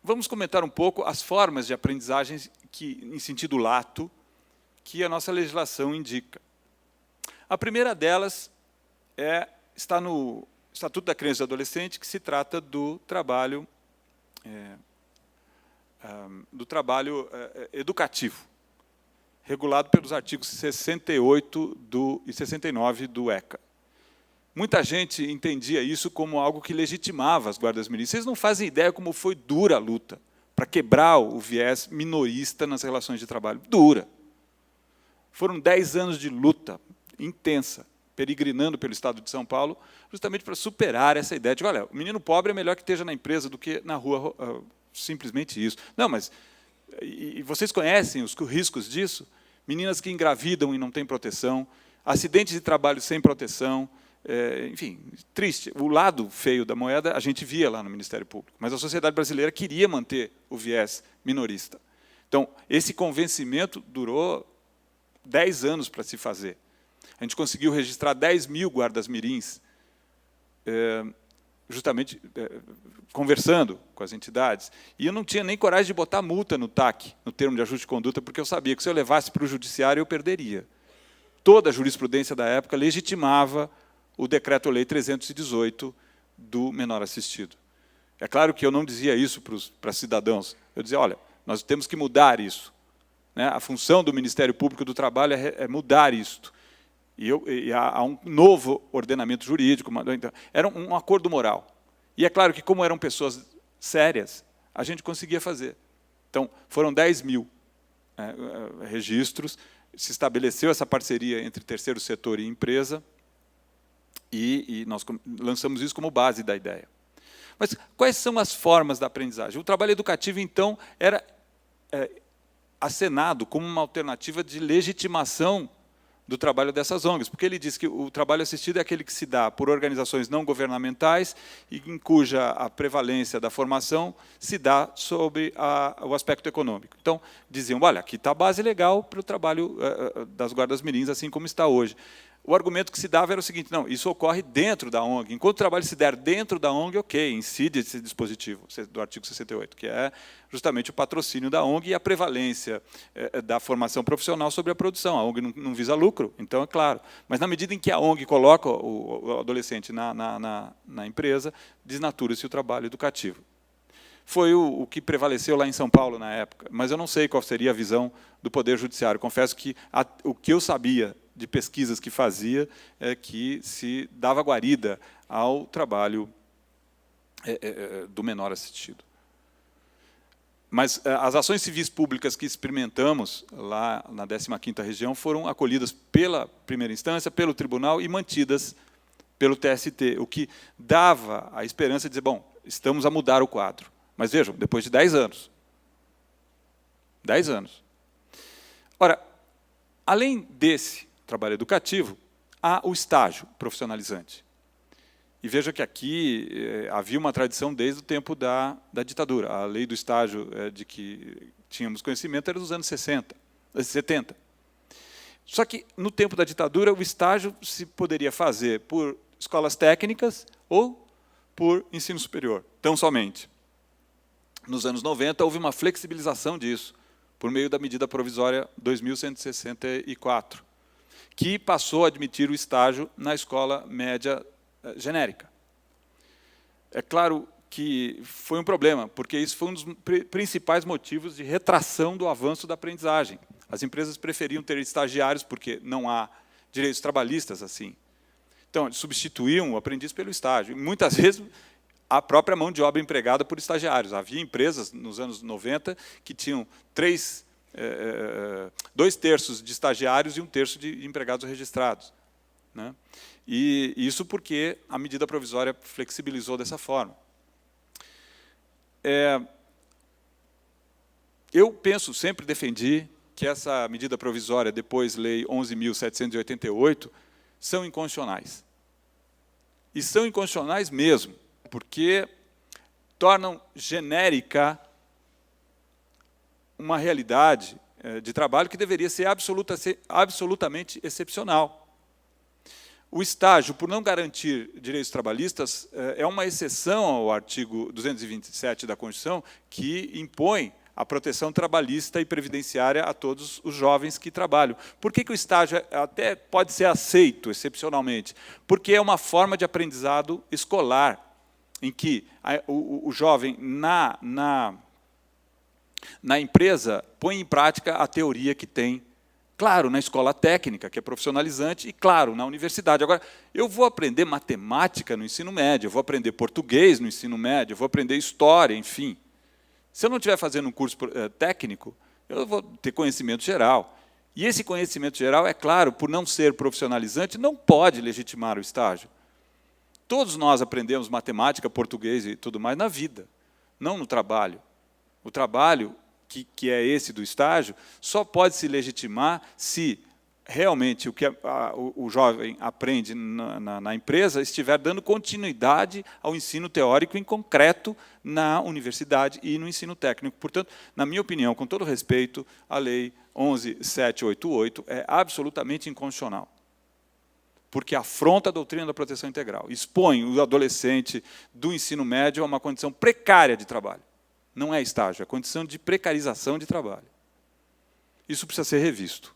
vamos comentar um pouco as formas de aprendizagem em sentido lato que a nossa legislação indica. A primeira delas está no Estatuto da Criança e do Adolescente, que se trata do trabalho, educativo, regulado pelos artigos 68 e 69 do ECA. Muita gente entendia isso como algo que legitimava as guardas mirins. Vocês não fazem ideia como foi dura a luta para quebrar o viés minorista nas relações de trabalho. Dura. Foram 10 anos de luta intensa, peregrinando pelo Estado de São Paulo, justamente para superar essa ideia de, olha, o menino pobre é melhor que esteja na empresa do que na rua, simplesmente isso. Não, mas e vocês conhecem os riscos disso? Meninas que engravidam e não têm proteção, acidentes de trabalho sem proteção, enfim, triste. O lado feio da moeda a gente via lá no Ministério Público, mas a sociedade brasileira queria manter o viés minorista. Então, esse convencimento durou 10 anos para se fazer. A gente conseguiu registrar 10.000 guardas mirins, justamente conversando com as entidades. E eu não tinha nem coragem de botar multa no TAC, no termo de ajuste de conduta, porque eu sabia que se eu levasse para o judiciário, eu perderia. Toda a jurisprudência da época legitimava o Decreto-Lei 318 do menor assistido. É claro que eu não dizia isso para cidadãos. Eu dizia, olha, nós temos que mudar isso. Né? A função do Ministério Público do Trabalho é mudar isto. E há um novo ordenamento jurídico. Então, era um acordo moral. E é claro que, como eram pessoas sérias, a gente conseguia fazer. Então, foram 10.000. registros, se estabeleceu essa parceria entre terceiro setor e empresa, e nós lançamos isso como base da ideia. Mas quais são as formas da aprendizagem? O trabalho educativo, então, era acenado como uma alternativa de legitimação do trabalho dessas ONGs, porque ele diz que o trabalho assistido é aquele que se dá por organizações não governamentais e em cuja a prevalência da formação se dá sobre o aspecto econômico. Então, diziam, olha, aqui está a base legal para o trabalho das guardas mirins, assim como está hoje. O argumento que se dava era o seguinte, não, isso ocorre dentro da ONG. Enquanto o trabalho se der dentro da ONG, ok, incide esse dispositivo do artigo 68, que é justamente o patrocínio da ONG e a prevalência da formação profissional sobre a produção. A ONG não visa lucro, então é claro. Mas na medida em que a ONG coloca o adolescente na empresa, desnatura-se o trabalho educativo. Foi o que prevaleceu lá em São Paulo na época, mas eu não sei qual seria a visão do Poder Judiciário. Confesso que o que eu sabia de pesquisas que fazia é que se dava guarida ao trabalho do menor assistido. Mas as ações civis públicas que experimentamos lá na 15ª região foram acolhidas pela primeira instância, pelo tribunal e mantidas pelo TST, o que dava a esperança de dizer, bom, estamos a mudar o quadro. Mas vejam, depois de 10 anos. 10 anos. Ora, além desse trabalho educativo, há o estágio profissionalizante. E veja que aqui havia uma tradição desde o tempo da ditadura. A lei do estágio de que tínhamos conhecimento era dos anos 70. Só que, no tempo da ditadura, o estágio se poderia fazer por escolas técnicas ou por ensino superior, tão somente. Nos anos 90, houve uma flexibilização disso, por meio da medida provisória 2.164, que passou a admitir o estágio na escola média genérica. É claro que foi um problema, porque isso foi um dos principais motivos de retração do avanço da aprendizagem. As empresas preferiam ter estagiários, porque não há direitos trabalhistas assim. Então, substituíam o aprendiz pelo estágio. E muitas vezes, a própria mão de obra empregada por estagiários. Havia empresas, nos anos 90, que tinham 2/3 de estagiários e 1/3 de empregados registrados. Né? E isso porque a medida provisória flexibilizou dessa forma. Eu penso, sempre defendi, que essa medida provisória, depois Lei 11.788, são inconstitucionais. E são inconstitucionais mesmo, porque tornam genérica uma realidade de trabalho que deveria ser absolutamente excepcional. O estágio, por não garantir direitos trabalhistas, é uma exceção ao artigo 227 da Constituição, que impõe a proteção trabalhista e previdenciária a todos os jovens que trabalham. Por que o estágio até pode ser aceito, excepcionalmente? Porque é uma forma de aprendizado escolar, em que o jovem, na empresa, põe em prática a teoria que tem, claro, na escola técnica, que é profissionalizante, e, claro, na universidade. Agora, eu vou aprender matemática no ensino médio, eu vou aprender português no ensino médio, eu vou aprender história, enfim. Se eu não estiver fazendo um curso técnico, eu vou ter conhecimento geral. E esse conhecimento geral, é claro, por não ser profissionalizante, não pode legitimar o estágio. Todos nós aprendemos matemática, português e tudo mais na vida, não no trabalho. O trabalho, que é esse do estágio, só pode se legitimar se realmente o que o jovem aprende na empresa estiver dando continuidade ao ensino teórico em concreto na universidade e no ensino técnico. Portanto, na minha opinião, com todo respeito, a Lei 11.788 é absolutamente inconstitucional, porque afronta a doutrina da proteção integral, expõe o adolescente do ensino médio a uma condição precária de trabalho. Não é estágio, é condição de precarização de trabalho. Isso precisa ser revisto.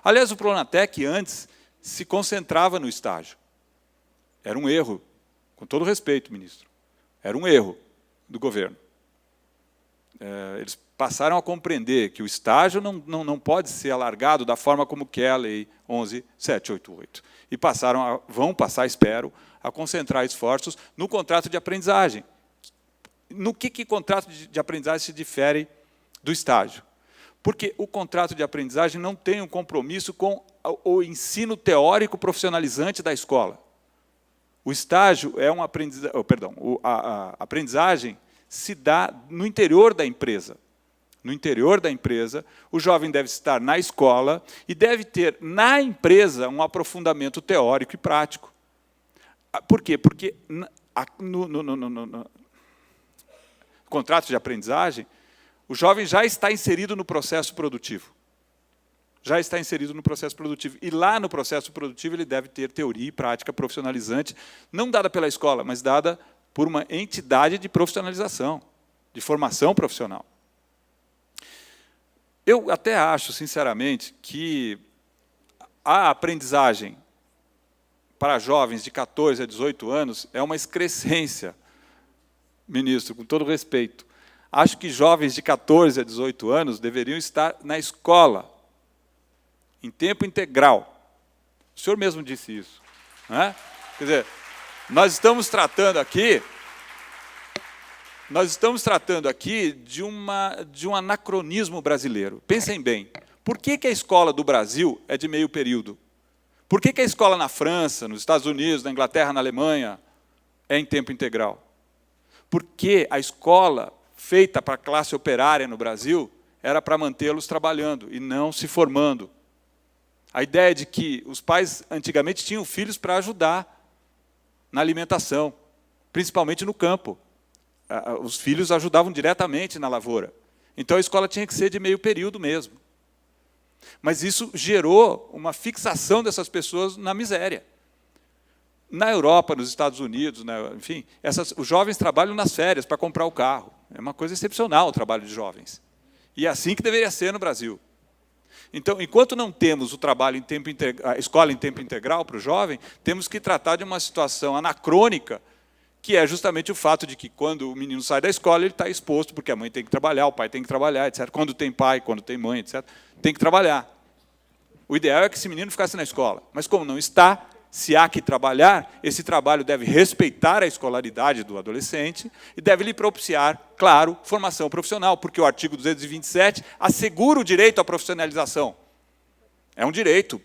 Aliás, o Pronatec, antes, se concentrava no estágio. Era um erro, com todo respeito, ministro, era um erro do governo. Eles passaram a compreender que o estágio não pode ser alargado da forma como quer a Lei 11.788. E vão passar, espero, a concentrar esforços no contrato de aprendizagem. No que contrato de aprendizagem se difere do estágio? Porque o contrato de aprendizagem não tem um compromisso com o ensino teórico profissionalizante da escola. O estágio é uma aprendizagem, a aprendizagem se dá no interior da empresa. No interior da empresa, o jovem deve estar na escola e deve ter, na empresa, um aprofundamento teórico e prático. Por quê? Porque no contrato de aprendizagem, o jovem já está inserido no processo produtivo. Já está inserido no processo produtivo. E lá no processo produtivo ele deve ter teoria e prática profissionalizante, não dada pela escola, mas dada por uma entidade de profissionalização, de formação profissional. Eu até acho, sinceramente, que a aprendizagem para jovens de 14 a 18 anos é uma excrescência, ministro, com todo respeito. Acho que jovens de 14 a 18 anos deveriam estar na escola, em tempo integral. O senhor mesmo disse isso. Né? Quer dizer, nós estamos tratando aqui de um anacronismo brasileiro. Pensem bem, por que a escola do Brasil é de meio período? Por que a escola na França, nos Estados Unidos, na Inglaterra, na Alemanha, é em tempo integral? Porque a escola feita para a classe operária no Brasil era para mantê-los trabalhando e não se formando. A ideia de que os pais antigamente tinham filhos para ajudar na alimentação, principalmente no campo. Os filhos ajudavam diretamente na lavoura. Então a escola tinha que ser de meio período mesmo. Mas isso gerou uma fixação dessas pessoas na miséria. Na Europa, nos Estados Unidos, enfim, os jovens trabalham nas férias para comprar o carro. É uma coisa excepcional o trabalho de jovens. E é assim que deveria ser no Brasil. Então, enquanto não temos o trabalho a escola em tempo integral para o jovem, temos que tratar de uma situação anacrônica, que é justamente o fato de que, quando o menino sai da escola, ele está exposto, porque a mãe tem que trabalhar, o pai tem que trabalhar, etc. Quando tem pai, quando tem mãe, etc., tem que trabalhar. O ideal é que esse menino ficasse na escola. Mas, como não está, se há que trabalhar, esse trabalho deve respeitar a escolaridade do adolescente e deve lhe propiciar, claro, formação profissional, porque o artigo 227 assegura o direito à profissionalização. É um direito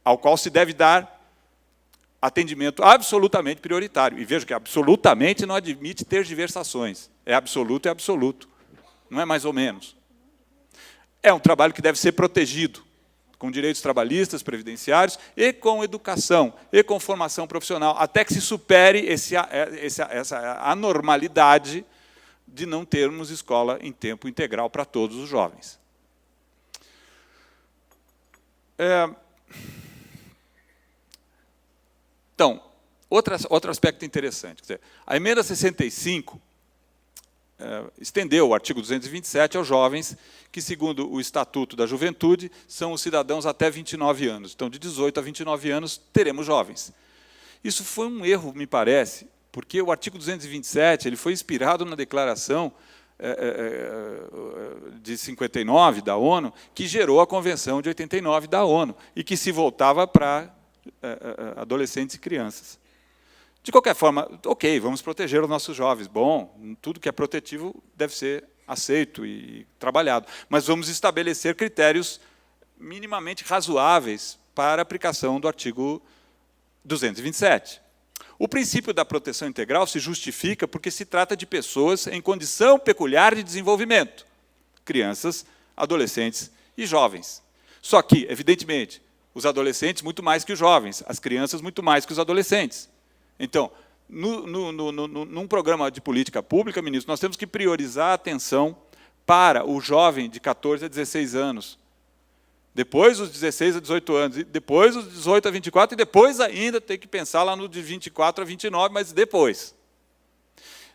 ao qual se deve dar atendimento absolutamente prioritário. E veja que absolutamente não admite tergiversações. É absoluto, não é mais ou menos. É um trabalho que deve ser protegido, com direitos trabalhistas, previdenciários, e com educação, e com formação profissional, até que se supere essa anormalidade de não termos escola em tempo integral para todos os jovens. Então, outro aspecto interessante. Quer dizer, a emenda 65 estendeu o artigo 227 aos jovens que, segundo o Estatuto da Juventude, são os cidadãos até 29 anos. Então, de 18 a 29 anos, teremos jovens. Isso foi um erro, me parece, porque o artigo 227 ele foi inspirado na declaração de 59 da ONU, que gerou a Convenção de 89 da ONU, e que se voltava para adolescentes e crianças. De qualquer forma, ok, vamos proteger os nossos jovens. Bom, tudo que é protetivo deve ser aceito e trabalhado. Mas vamos estabelecer critérios minimamente razoáveis para a aplicação do artigo 227. O princípio da proteção integral se justifica porque se trata de pessoas em condição peculiar de desenvolvimento, crianças, adolescentes e jovens. Só que, evidentemente, os adolescentes muito mais que os jovens, as crianças muito mais que os adolescentes. Então, num programa de política pública, ministro, nós temos que priorizar a atenção para o jovem de 14 a 16 anos, depois os 16 a 18 anos, e depois os 18 a 24, e depois ainda tem que pensar lá no de 24 a 29, mas depois.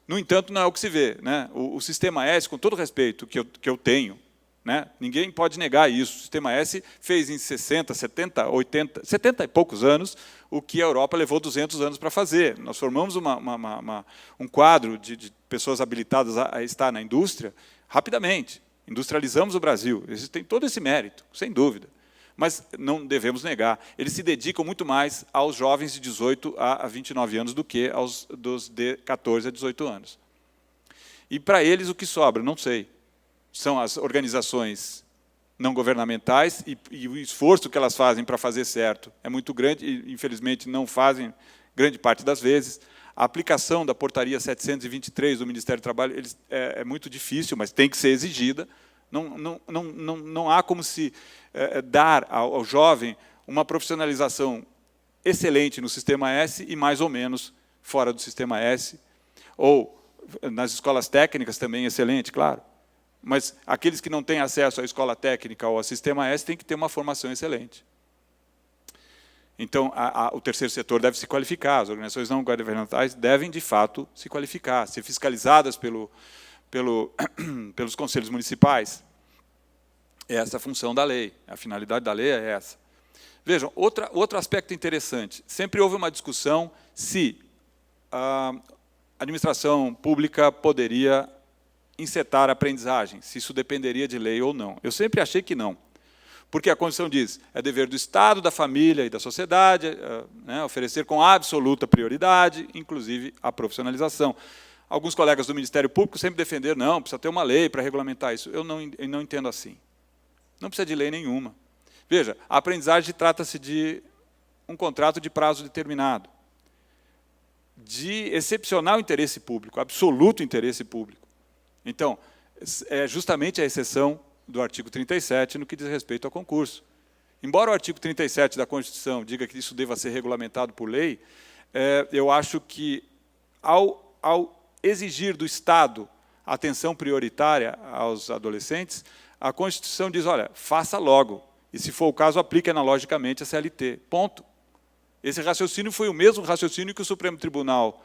No entanto, não é o que se vê. Né? O Sistema S, com todo o respeito que eu tenho, né? Ninguém pode negar isso. O Sistema S fez em 60, 70, 80, 70 e poucos anos o que a Europa levou 200 anos para fazer. Nós formamos um quadro de pessoas habilitadas a estar na indústria rapidamente. Industrializamos o Brasil. Eles têm todo esse mérito, sem dúvida. Mas não devemos negar. Eles se dedicam muito mais aos jovens de 18 a 29 anos do que aos de 14 a 18 anos. E para eles o que sobra? Não sei. São as organizações não governamentais e o esforço que elas fazem para fazer certo é muito grande e, infelizmente, não fazem grande parte das vezes. A aplicação da portaria 723 do Ministério do Trabalho é muito difícil, mas tem que ser exigida. Não há como se dar ao jovem uma profissionalização excelente no Sistema S e mais ou menos fora do Sistema S, ou nas escolas técnicas também excelente, claro. Mas aqueles que não têm acesso à escola técnica ou ao Sistema S têm que ter uma formação excelente. Então, o terceiro setor deve se qualificar, as organizações não governamentais devem, de fato, se qualificar, ser fiscalizadas pelos conselhos municipais. É essa a função da lei, a finalidade da lei é essa. Vejam, outro aspecto interessante, sempre houve uma discussão se a administração pública poderia insetar a aprendizagem, se isso dependeria de lei ou não. Eu sempre achei que não. Porque a Constituição diz, é dever do Estado, da família e da sociedade oferecer com absoluta prioridade, inclusive a profissionalização. Alguns colegas do Ministério Público sempre defenderam, não, precisa ter uma lei para regulamentar isso. Eu não entendo assim. Não precisa de lei nenhuma. Veja, a aprendizagem trata-se de um contrato de prazo determinado, de excepcional interesse público, absoluto interesse público. Então, é justamente a exceção do artigo 37 no que diz respeito ao concurso. Embora o artigo 37 da Constituição diga que isso deva ser regulamentado por lei, eu acho que, ao exigir do Estado atenção prioritária aos adolescentes, a Constituição diz, olha, faça logo, e, se for o caso, aplique analogicamente a CLT. Ponto. Esse raciocínio foi o mesmo raciocínio que o Supremo Tribunal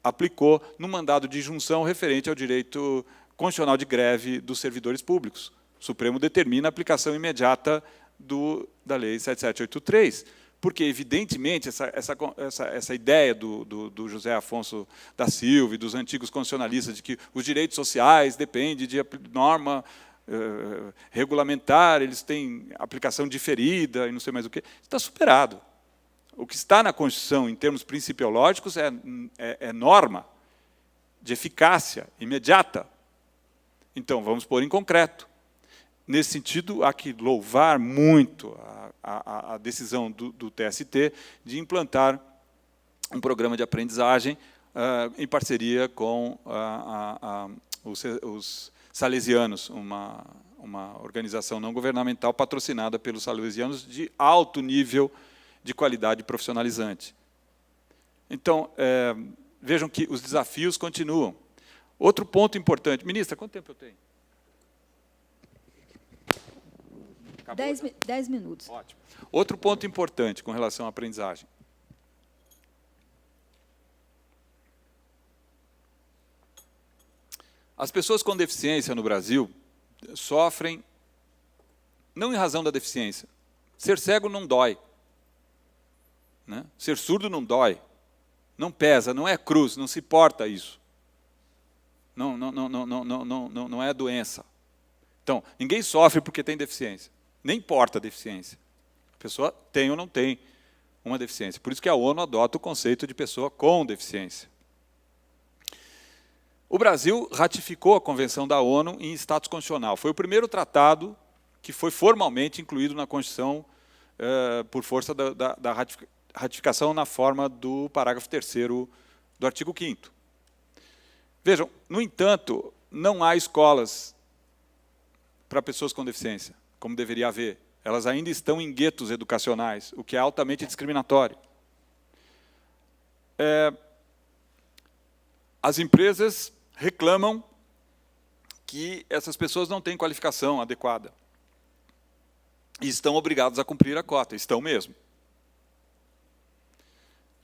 aplicou no mandado de injunção referente ao direito constitucional de greve dos servidores públicos. O Supremo determina a aplicação imediata da Lei 7783, porque, evidentemente, essa ideia do José Afonso da Silva e dos antigos constitucionalistas de que os direitos sociais dependem de norma regulamentar, eles têm aplicação diferida e não sei mais o quê, está superado. O que está na Constituição, em termos principiológicos, é norma de eficácia imediata. Então, vamos pôr em concreto. Nesse sentido, há que louvar muito a decisão do TST de implantar um programa de aprendizagem em parceria com os Salesianos, uma organização não governamental patrocinada pelos Salesianos de alto nível de qualidade profissionalizante. Então, vejam que os desafios continuam. Outro ponto importante. Ministra, quanto tempo eu tenho? 10 minutos. Ótimo. Outro ponto importante com relação à aprendizagem. As pessoas com deficiência no Brasil sofrem, não em razão da deficiência. Ser cego não dói. Né? Ser surdo não dói. Não pesa, não é cruz, não se porta isso. Não é doença. Então, ninguém sofre porque tem deficiência. Nem importa a deficiência. A pessoa tem ou não tem uma deficiência. Por isso que a ONU adota o conceito de pessoa com deficiência. O Brasil ratificou a Convenção da ONU em status constitucional. Foi o primeiro tratado que foi formalmente incluído na Constituição por força da ratificação na forma do parágrafo 3º do artigo 5º. Vejam, no entanto, não há escolas para pessoas com deficiência, como deveria haver. Elas ainda estão em guetos educacionais, o que é altamente discriminatório. As empresas reclamam que essas pessoas não têm qualificação adequada e estão obrigadas a cumprir a cota, estão mesmo.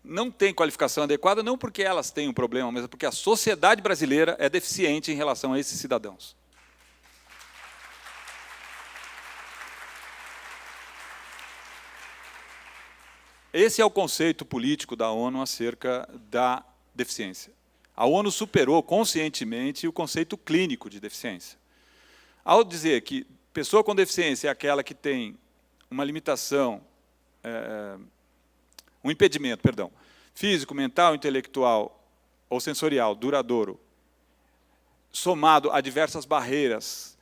Não têm qualificação adequada não porque elas têm um problema, mas porque a sociedade brasileira é deficiente em relação a esses cidadãos. Esse é o conceito político da ONU acerca da deficiência. A ONU superou conscientemente o conceito clínico de deficiência. Ao dizer que pessoa com deficiência é aquela que tem uma limitação, um impedimento, perdão, físico, mental, intelectual ou sensorial duradouro, somado a diversas barreiras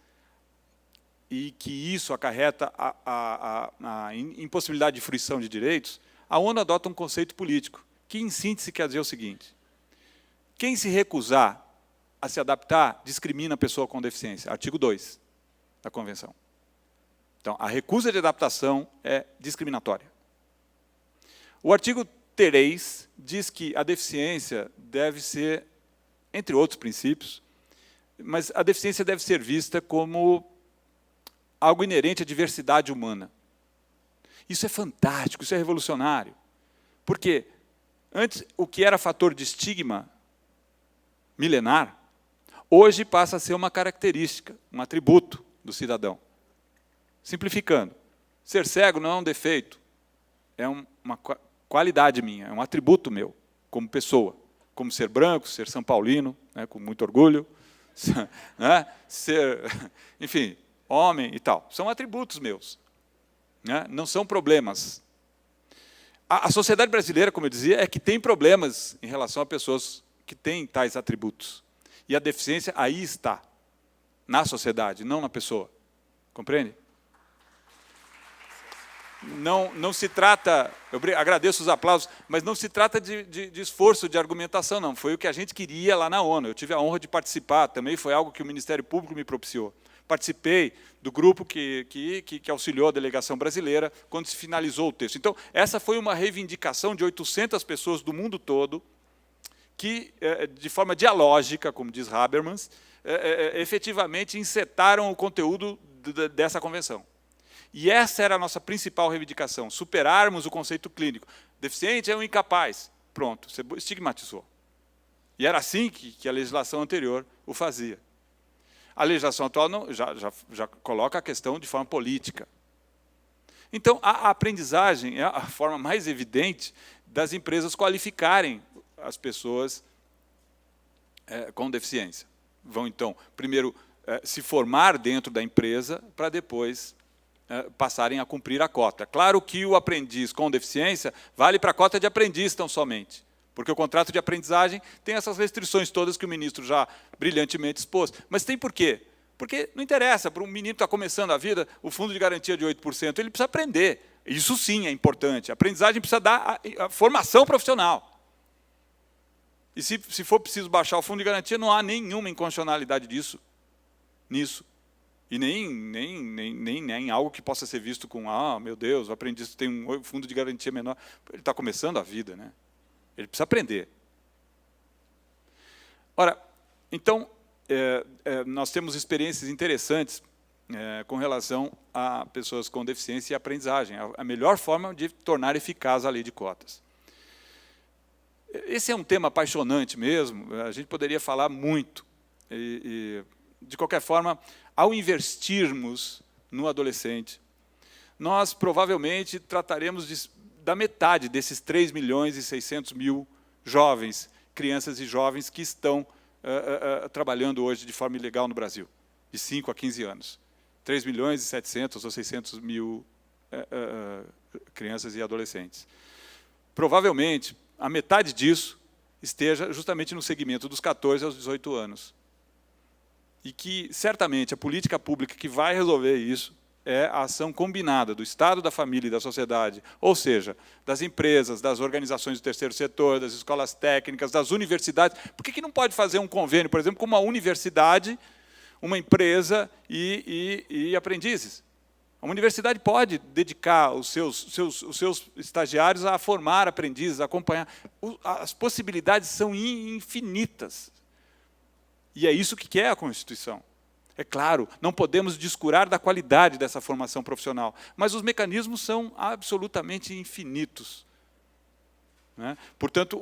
e que isso acarreta a impossibilidade de fruição de direitos, a ONU adota um conceito político, que, em síntese, quer dizer o seguinte: quem se recusar a se adaptar discrimina a pessoa com deficiência. Artigo 2 da Convenção. Então, a recusa de adaptação é discriminatória. O artigo 3 diz que a deficiência deve ser, entre outros princípios, mas a deficiência deve ser vista como algo inerente à diversidade humana. Isso é fantástico, isso é revolucionário. Porque antes, o que era fator de estigma milenar, hoje passa a ser uma característica, um atributo do cidadão. Simplificando, ser cego não é um defeito, é uma qualidade minha, é um atributo meu, como pessoa, como ser branco, ser São Paulino, né, com muito orgulho, né, ser, enfim, homem e tal. São atributos meus, né, não são problemas. A sociedade brasileira, como eu dizia, é que tem problemas em relação a pessoas que têm tais atributos. E a deficiência aí está, na sociedade, não na pessoa. Compreende? Não se trata, eu agradeço os aplausos, mas não se trata de esforço de argumentação, não. Foi o que a gente queria lá na ONU. Eu tive a honra de participar, também foi algo que o Ministério Público me propiciou. Participei do grupo que auxiliou a delegação brasileira quando se finalizou o texto. Então, essa foi uma reivindicação de 800 pessoas do mundo todo que, de forma dialógica, como diz Habermas, efetivamente encetaram o conteúdo dessa convenção. E essa era a nossa principal reivindicação, superarmos o conceito clínico. Deficiente é um incapaz. Pronto, você estigmatizou. E era assim que a legislação anterior o fazia. A legislação atual já coloca a questão de forma política. Então, a aprendizagem é a forma mais evidente das empresas qualificarem as pessoas com deficiência. Vão, então, primeiro se formar dentro da empresa, para depois passarem a cumprir a cota. Claro que o aprendiz com deficiência vale para a cota de aprendiz tão somente, porque o contrato de aprendizagem tem essas restrições todas que o ministro já brilhantemente expôs. Mas tem por quê? Porque não interessa, para um menino que está começando a vida, o fundo de garantia de 8%, ele precisa aprender. Isso sim é importante. A aprendizagem precisa dar a formação profissional. E se for preciso baixar o fundo de garantia, não há nenhuma inconstitucionalidade nisso. E nem algo que possa ser visto com, meu Deus, o aprendiz tem um fundo de garantia menor. Ele está começando a vida, né? Ele precisa aprender. Ora, então, nós temos experiências interessantes com relação a pessoas com deficiência e aprendizagem. A melhor forma de tornar eficaz a lei de cotas. Esse é um tema apaixonante mesmo, a gente poderia falar muito. De qualquer forma, ao investirmos no adolescente, nós provavelmente trataremos da metade desses 3.600.000 jovens, crianças e jovens que estão trabalhando hoje de forma ilegal no Brasil, de 5 a 15 anos. 3.700.000 ou 600.000 crianças e adolescentes. Provavelmente, a metade disso esteja justamente no segmento dos 14 aos 18 anos. E que, certamente, a política pública que vai resolver isso é a ação combinada do Estado, da família e da sociedade, ou seja, das empresas, das organizações do terceiro setor, das escolas técnicas, das universidades. Por que não pode fazer um convênio, por exemplo, com uma universidade, uma empresa e aprendizes? A universidade pode dedicar os seus estagiários a formar aprendizes, a acompanhar. As possibilidades são infinitas. E é isso que quer a Constituição. É claro, não podemos descurar da qualidade dessa formação profissional, mas os mecanismos são absolutamente infinitos. Né? Portanto,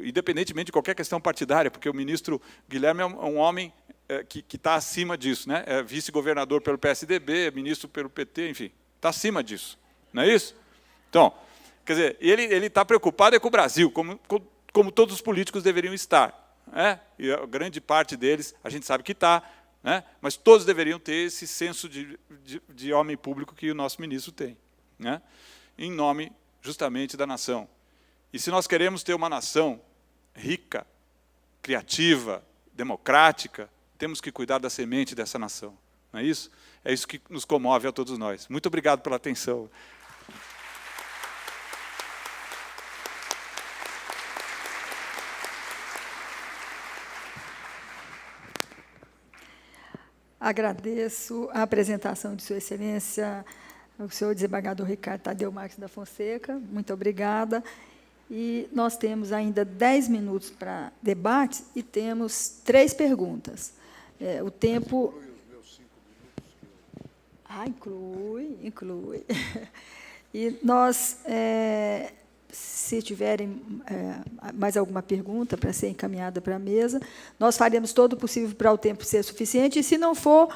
independentemente de qualquer questão partidária, porque o ministro Guilherme é um homem que está acima disso, né? É vice-governador pelo PSDB, ministro pelo PT, enfim, está acima disso. Não é isso? Então, quer dizer, ele está preocupado com o Brasil, como todos os políticos deveriam estar. E a grande parte deles, a gente sabe que está, né? Mas todos deveriam ter esse senso de homem público que o nosso ministro tem, né? Em nome, justamente, da nação. E se nós queremos ter uma nação rica, criativa, democrática, temos que cuidar da semente dessa nação. não é isso? É isso que nos comove a todos nós. Muito obrigado pela atenção. Agradeço a apresentação de Sua Excelência, o senhor desembargador Ricardo Tadeu Marques da Fonseca. Muito obrigada. E nós temos ainda 10 minutos para debate e temos 3 perguntas. O tempo... Inclui os meus 5 minutos? Inclui. E nós, se tiverem mais alguma pergunta para ser encaminhada para a mesa, nós faremos todo o possível para o tempo ser suficiente, e, se não for,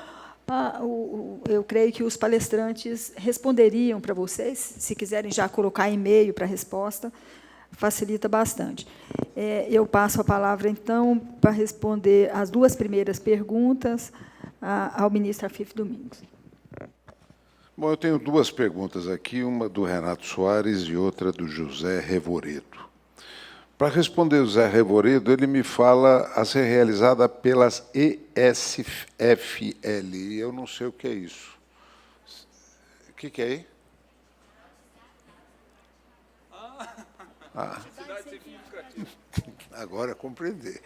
eu creio que os palestrantes responderiam para vocês, se quiserem já colocar e-mail para a resposta, facilita bastante. Eu passo a palavra, então, para responder as 2 primeiras perguntas ao ministro Afif Domingos. Bom, eu tenho 2 perguntas aqui, uma do Renato Soares e outra do José Revoredo. Para responder o José Revoredo, ele me fala a ser realizada pelas ESFL. Eu não sei o que é isso. O que é aí? Agora compreender.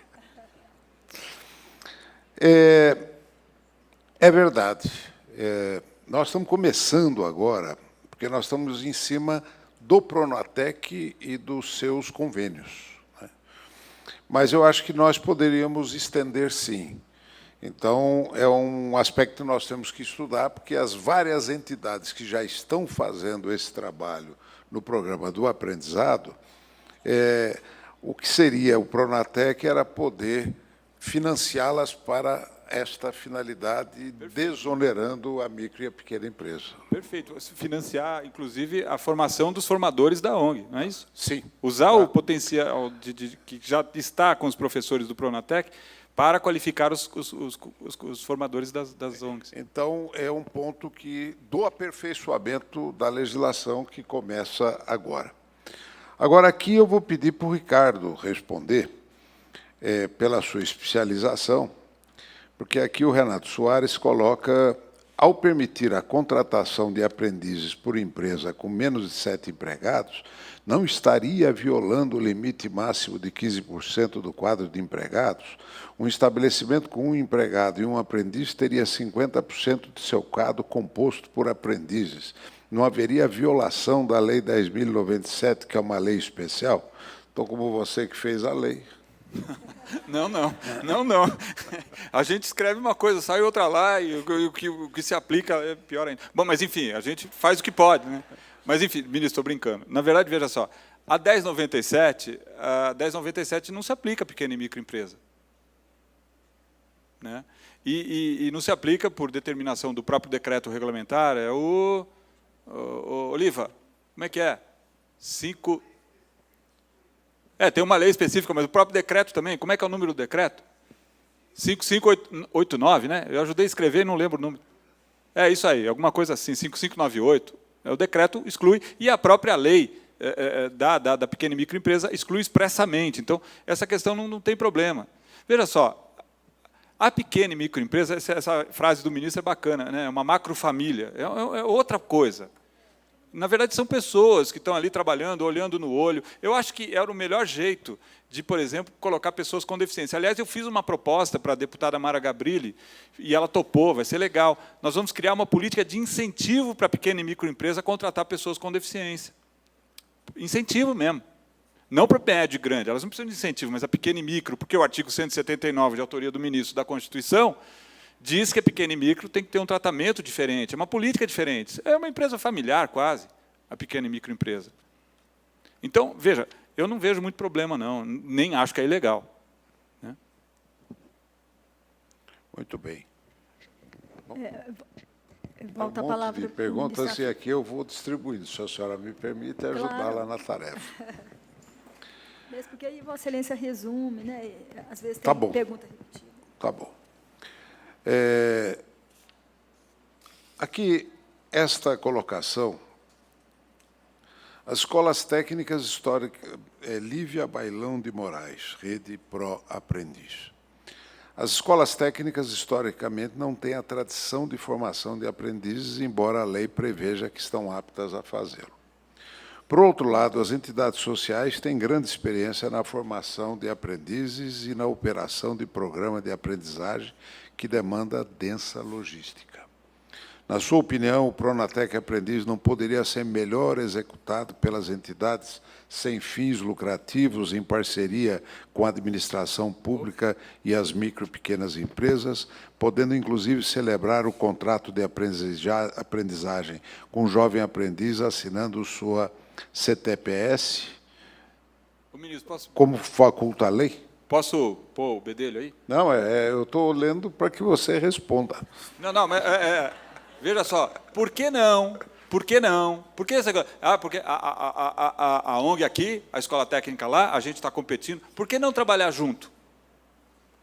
É verdade. Nós estamos começando agora, porque nós estamos em cima do Pronatec e dos seus convênios, né? Mas eu acho que nós poderíamos estender, sim. Então, é um aspecto que nós temos que estudar, porque as várias entidades que já estão fazendo esse trabalho no programa do aprendizado, o que seria o Pronatec era poder financiá-las para esta finalidade, desonerando a micro e a pequena empresa. Perfeito. Financiar, inclusive, a formação dos formadores da ONG, não é isso? Sim. Usar o potencial que já está com os professores do Pronatec para qualificar os formadores das ONGs. Então, é um ponto do aperfeiçoamento da legislação que começa agora. Agora, aqui eu vou pedir para o Ricardo responder, pela sua especialização, porque aqui o Renato Soares coloca, ao permitir a contratação de aprendizes por empresa com menos de 7 empregados, não estaria violando o limite máximo de 15% do quadro de empregados? Um estabelecimento com 1 empregado e 1 aprendiz teria 50% de seu quadro composto por aprendizes. Não haveria violação da Lei 10.097, que é uma lei especial? Então, como você que fez a lei... Não. A gente escreve uma coisa, sai outra lá, e o que se aplica é pior ainda. Bom, mas, enfim, a gente faz o que pode, né? Mas, enfim, ministro, estou brincando. Na verdade, veja só, a 1097 não se aplica a pequena e microempresa, né? E não se aplica por determinação do próprio decreto regulamentar. Oliva, como é que é? 5... tem uma lei específica, mas o próprio decreto também. Como é que é o número do decreto? 5589, né? Eu ajudei a escrever e não lembro o número. É isso aí, alguma coisa assim, 5598. O decreto exclui, e a própria lei da pequena e microempresa exclui expressamente. Então, essa questão não tem problema. Veja só, a pequena e microempresa, essa frase do ministro é bacana, né? É uma macrofamília, é outra coisa. Na verdade, são pessoas que estão ali trabalhando, olhando no olho. Eu acho que era o melhor jeito de, por exemplo, colocar pessoas com deficiência. Aliás, eu fiz uma proposta para a deputada Mara Gabrilli, e ela topou, vai ser legal. Nós vamos criar uma política de incentivo para a pequena e microempresa a contratar pessoas com deficiência. Incentivo mesmo. Não para o médio e grande, elas não precisam de incentivo, mas a pequena e micro, porque o artigo 179, de autoria do ministro da Constituição, diz que a pequena e micro tem que ter um tratamento diferente, é uma política diferente. É uma empresa familiar, quase, a pequena e microempresa. Então, veja, eu não vejo muito problema, não, nem acho que é ilegal, né? Muito bem. Bom, volta um a palavra monte de perguntas, e aqui eu vou distribuindo, se a senhora me permite, ajudá-la na tarefa. Mesmo porque aí Vossa Excelência resume, né? Às vezes tem Tá bom. Pergunta repetida. Tá bom. Aqui, esta colocação, as escolas técnicas históricas, Lívia Bailão de Moraes, Rede Pro Aprendiz. As escolas técnicas, historicamente, não têm a tradição de formação de aprendizes, embora a lei preveja que estão aptas a fazê-lo. Por outro lado, as entidades sociais têm grande experiência na formação de aprendizes e na operação de programa de aprendizagem que demanda densa logística. Na sua opinião, o Pronatec Aprendiz não poderia ser melhor executado pelas entidades sem fins lucrativos, em parceria com a administração pública e as micro e pequenas empresas, podendo, inclusive, celebrar o contrato de aprendizagem com o jovem aprendiz, assinando sua CTPS, como faculta a lei? Posso pôr o bedelho aí? Não, eu estou lendo para que você responda. Não, mas... Veja só, por que não? Por que não? Por que essa coisa? Porque a ONG aqui, a escola técnica lá, a gente está competindo. Por que não trabalhar junto?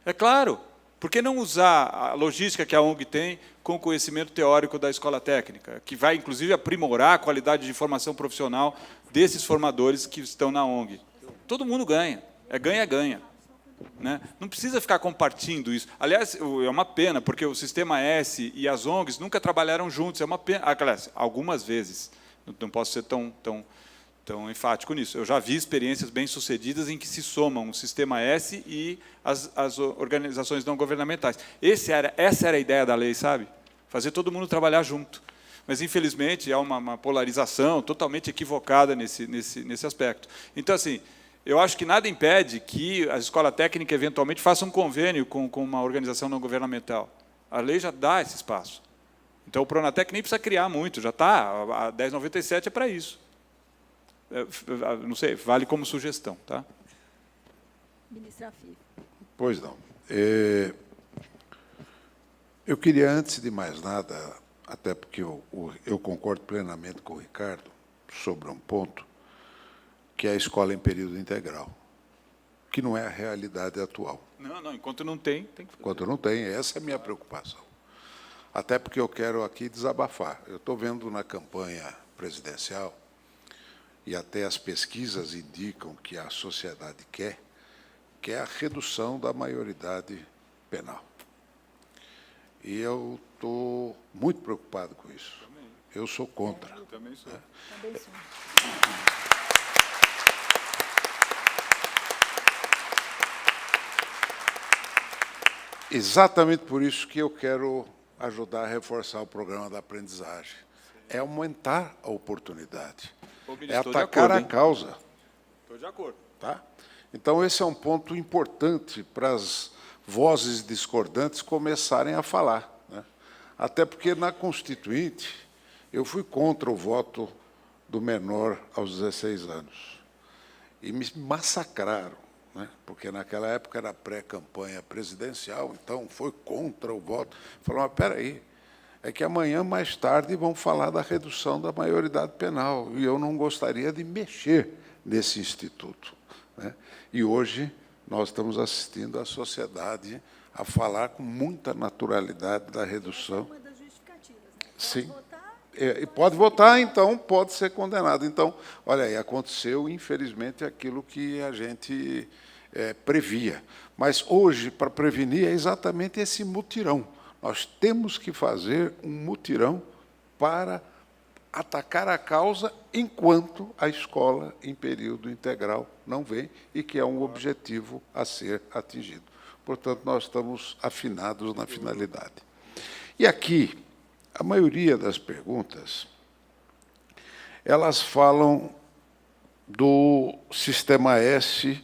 É claro. Por que não usar a logística que a ONG tem com o conhecimento teórico da escola técnica, que vai, inclusive, aprimorar a qualidade de formação profissional desses formadores que estão na ONG? Todo mundo ganha. É ganha-ganha. Né? Não precisa ficar compartilhando isso. Aliás, é uma pena, porque o Sistema S e as ONGs nunca trabalharam juntos. É uma pena. Aliás, algumas vezes. Não posso ser tão enfático nisso. Eu já vi experiências bem-sucedidas em que se somam o Sistema S e as organizações não governamentais. Essa era a ideia da lei, sabe? Fazer todo mundo trabalhar junto. Mas, infelizmente, há uma polarização totalmente equivocada nesse aspecto. Então, assim, eu acho que nada impede que a escola técnica, eventualmente, faça um convênio com uma organização não governamental. A lei já dá esse espaço. Então, o Pronatec nem precisa criar muito, já está. A 1097 é para isso. Não sei, vale como sugestão. Tá? Ministra Fih. Pois não. Eu queria, antes de mais nada, até porque eu concordo plenamente com o Ricardo sobre um ponto, que é a escola em período integral, que não é a realidade atual. Não, enquanto não tem que fazer. Enquanto não tem, essa é a minha preocupação. Até porque eu quero aqui desabafar. Eu estou vendo na campanha presidencial, e até as pesquisas indicam que a sociedade quer a redução da maioridade penal. E eu estou muito preocupado com isso. Eu sou contra. Eu também sou. Também sou. Exatamente por isso que eu quero ajudar a reforçar o programa da aprendizagem. É aumentar a oportunidade. É atacar a causa. Estou de acordo. Tá? Então, esse é um ponto importante para as vozes discordantes começarem a falar. Né? Até porque, na Constituinte, eu fui contra o voto do menor aos 16 anos. E me massacraram, né? Porque naquela época era pré-campanha presidencial, então foi contra o voto. Falaram, mas espera aí, é que amanhã, mais tarde, vão falar da redução da maioridade penal, e eu não gostaria de mexer nesse instituto. Né? E hoje nós estamos assistindo a sociedade a falar com muita naturalidade da redução. Uma das justificativas, né? Sim. E pode votar, então pode ser condenado. Então, olha aí, aconteceu, infelizmente, aquilo que a gente previa. Mas hoje, para prevenir, é exatamente esse mutirão. Nós temos que fazer um mutirão para atacar a causa enquanto a escola em período integral não vem, e que é um objetivo a ser atingido. Portanto, nós estamos afinados na finalidade. E aqui, a maioria das perguntas, elas falam do Sistema S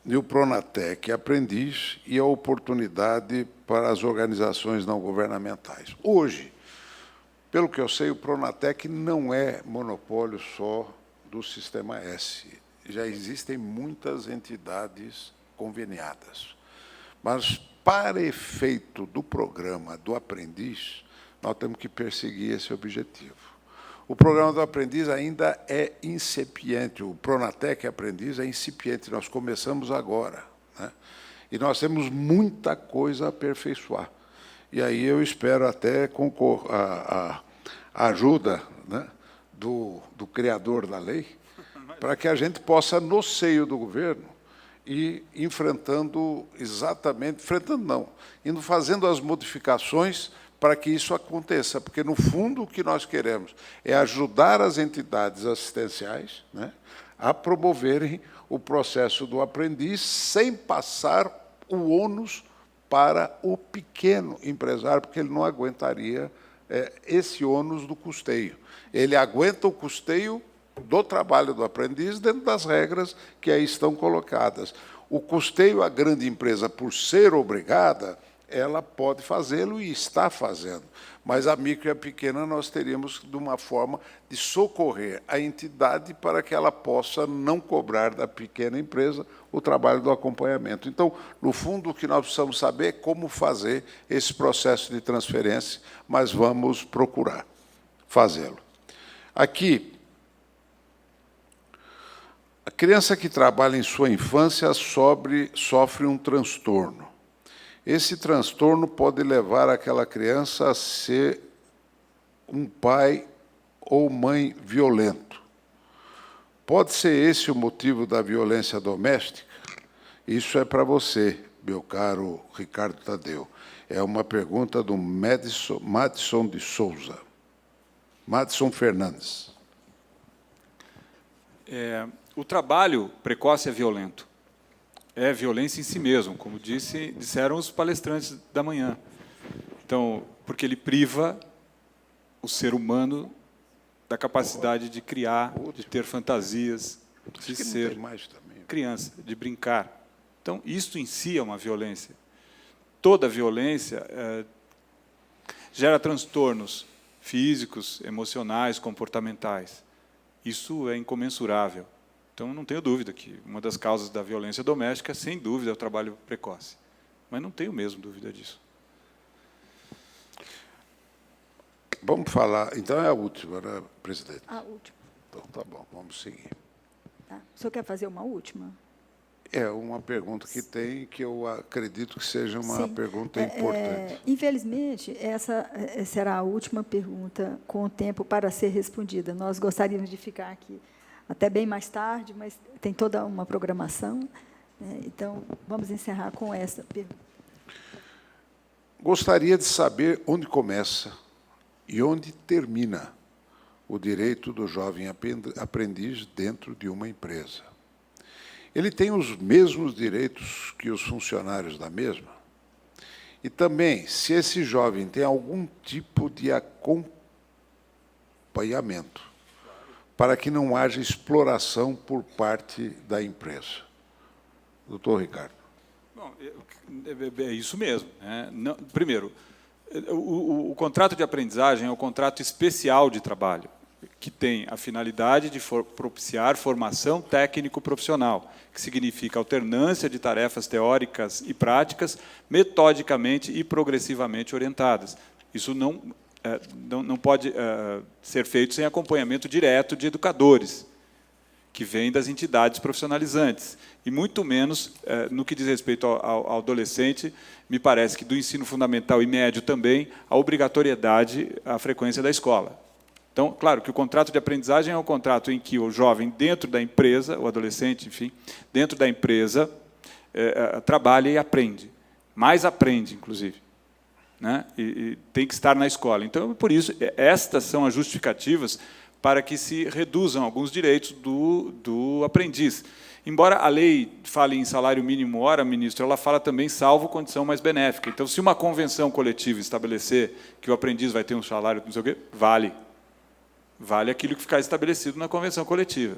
e o Pronatec Aprendiz e a oportunidade para as organizações não governamentais. Hoje, pelo que eu sei, o Pronatec não é monopólio só do Sistema S. Já existem muitas entidades conveniadas. Mas, para efeito do programa do aprendiz, nós temos que perseguir esse objetivo. O programa do aprendiz ainda é incipiente, o Pronatec Aprendiz é incipiente, nós começamos agora. Né? E nós temos muita coisa a aperfeiçoar. E aí eu espero até a ajuda, né, do criador da lei, para que a gente possa, no seio do governo, e indo fazendo as modificações para que isso aconteça, porque, no fundo, o que nós queremos é ajudar as entidades assistenciais, né, a promoverem o processo do aprendiz sem passar o ônus para o pequeno empresário, porque ele não aguentaria esse ônus do custeio. Ele aguenta o custeio do trabalho do aprendiz dentro das regras que aí estão colocadas. O custeio à grande empresa, por ser obrigada, ela pode fazê-lo e está fazendo. Mas a micro e a pequena nós teríamos de uma forma de socorrer a entidade para que ela possa não cobrar da pequena empresa o trabalho do acompanhamento. Então, no fundo, o que nós precisamos saber é como fazer esse processo de transferência, mas vamos procurar fazê-lo. Aqui, a criança que trabalha em sua infância sofre um transtorno. Esse transtorno pode levar aquela criança a ser um pai ou mãe violento. Pode ser esse o motivo da violência doméstica? Isso é para você, meu caro Ricardo Tadeu. É uma pergunta do Madison de Souza. Madison Fernandes. O trabalho precoce é violento. É violência em si mesmo, como disseram os palestrantes da manhã. Então, porque ele priva o ser humano da capacidade de criar, de ter fantasias, de ser criança, de brincar. Então, isso em si é uma violência. Toda violência gera transtornos físicos, emocionais, comportamentais. Isso é incomensurável. Então, não tenho dúvida que uma das causas da violência doméstica, sem dúvida, é o trabalho precoce. Mas não tenho mesmo dúvida disso. Vamos falar... Então, é a última, né, presidente? A última. Então, tá bom, vamos seguir. Tá. O senhor quer fazer uma última? É uma pergunta que tem, que eu acredito que seja uma pergunta importante. Infelizmente, essa será a última pergunta com o tempo para ser respondida. Nós gostaríamos de ficar aqui até bem mais tarde, mas tem toda uma programação, né? Então, vamos encerrar com essa pergunta. Gostaria de saber onde começa e onde termina o direito do jovem aprendiz dentro de uma empresa. Ele tem os mesmos direitos que os funcionários da mesma? E também, se esse jovem tem algum tipo de acompanhamento, para que não haja exploração por parte da empresa. Doutor Ricardo. Bom, é isso mesmo, né? Não, primeiro, o contrato de aprendizagem é um contrato especial de trabalho, que tem a finalidade de propiciar formação técnico-profissional, que significa alternância de tarefas teóricas e práticas, metodicamente e progressivamente orientadas. Isso não pode ser feito sem acompanhamento direto de educadores, que vêm das entidades profissionalizantes. E, muito menos, no que diz respeito ao adolescente, me parece que do ensino fundamental e médio também, a obrigatoriedade, a frequência da escola. Então, claro que o contrato de aprendizagem é um contrato em que o jovem, dentro da empresa, o adolescente, enfim, dentro da empresa, trabalha e aprende. Mais aprende, inclusive. Né? E tem que estar na escola. Então, por isso, estas são as justificativas para que se reduzam alguns direitos do aprendiz. Embora a lei fale em salário mínimo hora, ministro, ela fala também salvo condição mais benéfica. Então, se uma convenção coletiva estabelecer que o aprendiz vai ter um salário, não sei o quê, vale. Vale aquilo que ficar estabelecido na convenção coletiva.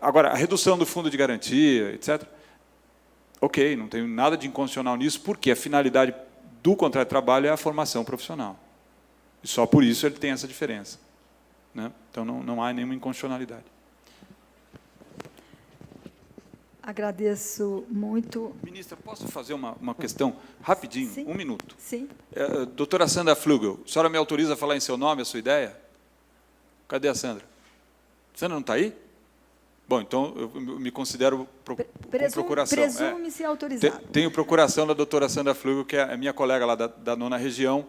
Agora, a redução do fundo de garantia, etc., ok, não tem nada de inconstitucional nisso, porque a finalidade do contrato de trabalho é a formação profissional. E só por isso ele tem essa diferença. Né? Então, não há nenhuma inconstitucionalidade. Agradeço muito. Ministra, posso fazer uma questão rapidinho? Sim. 1 minuto. Sim. Doutora Sandra Flugel, a senhora me autoriza a falar em seu nome, a sua ideia? Cadê a Sandra? Sandra não está aí? Bom, então, eu me considero com procuração. Presume-se autorizado. Tenho procuração da doutora Sandra Flugel, que é a minha colega lá da 9ª região.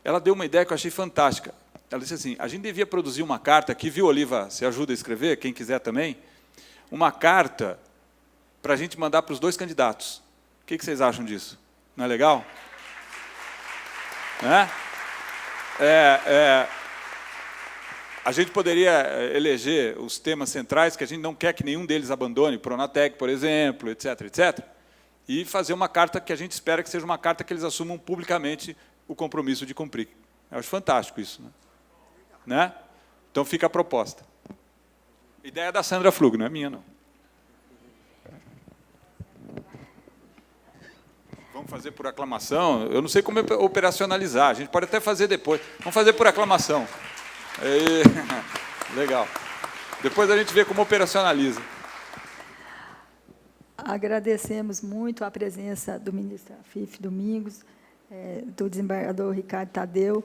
Ela deu uma ideia que eu achei fantástica. Ela disse assim, a gente devia produzir uma carta aqui, viu, Oliva? Você ajuda a escrever, quem quiser também? Uma carta para a gente mandar para os 2 candidatos. O que vocês acham disso? Não é legal? Né? A gente poderia eleger os temas centrais, que a gente não quer que nenhum deles abandone, Pronatec, por exemplo, etc., etc., e fazer uma carta que a gente espera que seja uma carta que eles assumam publicamente o compromisso de cumprir. Eu acho fantástico isso. Né? Então, fica a proposta. Ideia da Sandra Flug, não é minha, não. Vamos fazer por aclamação? Eu não sei como operacionalizar, a gente pode até fazer depois. Vamos fazer por aclamação. Legal. Depois a gente vê como operacionaliza. Agradecemos muito a presença do ministro Afife Domingos, do desembargador Ricardo Tadeu,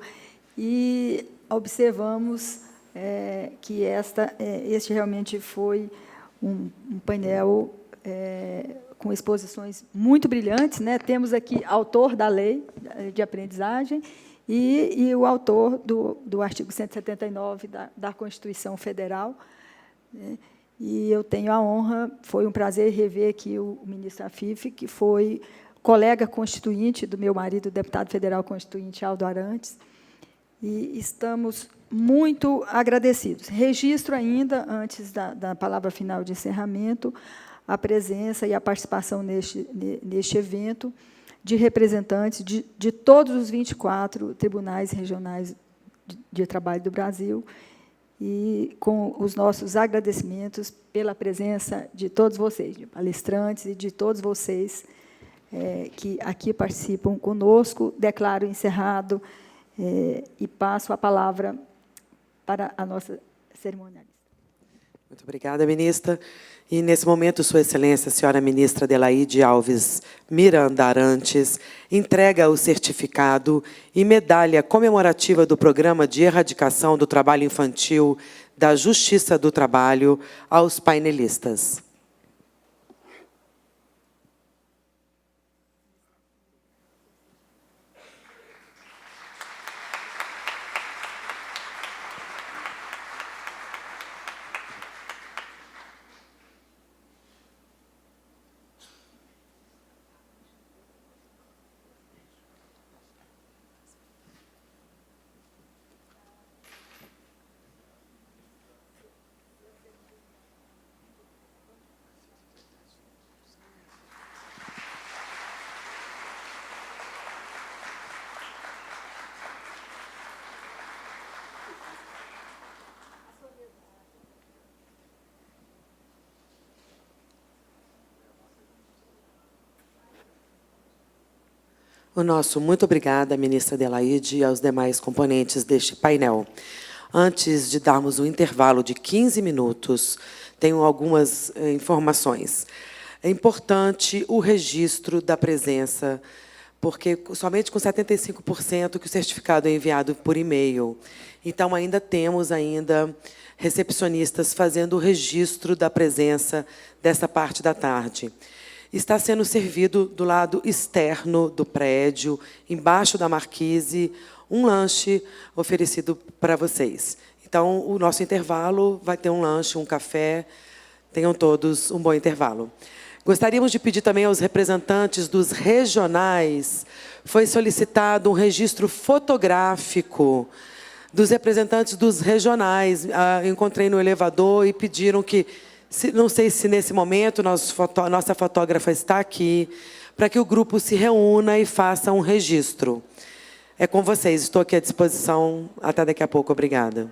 e observamos que este realmente foi um painel com exposições muito brilhantes, né? Temos aqui autor da lei de aprendizagem e o autor do artigo 179 da Constituição Federal, né? E eu tenho a honra, foi um prazer rever aqui o ministro Afife, que foi colega constituinte do meu marido, o deputado federal constituinte Aldo Arantes, e estamos muito agradecidos. Registro ainda, antes da palavra final de encerramento, a presença e a participação neste evento de representantes de todos os 24 tribunais regionais de trabalho do Brasil, e com os nossos agradecimentos pela presença de todos vocês, de palestrantes e de todos vocês que aqui participam conosco. Declaro encerrado e passo a palavra para a nossa cerimonialista. Muito obrigada, ministra. E, nesse momento, Sua Excelência, a senhora ministra Adelaide Alves Miranda Arantes, entrega o certificado e medalha comemorativa do Programa de Erradicação do Trabalho Infantil da Justiça do Trabalho aos painelistas. O nosso muito obrigada, ministra Adelaide, e aos demais componentes deste painel. Antes de darmos um intervalo de 15 minutos, tenho algumas informações. É importante o registro da presença, porque somente com 75% que o certificado é enviado por e-mail. Então, ainda temos recepcionistas fazendo o registro da presença dessa parte da tarde. Está sendo servido do lado externo do prédio, embaixo da marquise, um lanche oferecido para vocês. Então, o nosso intervalo vai ter um lanche, um café. Tenham todos um bom intervalo. Gostaríamos de pedir também aos representantes dos regionais, foi solicitado um registro fotográfico dos representantes dos regionais. Encontrei no elevador e pediram que, não sei se nesse momento nossa fotógrafa está aqui, para que o grupo se reúna e faça um registro. É com vocês, estou aqui à disposição. Até daqui a pouco. Obrigada.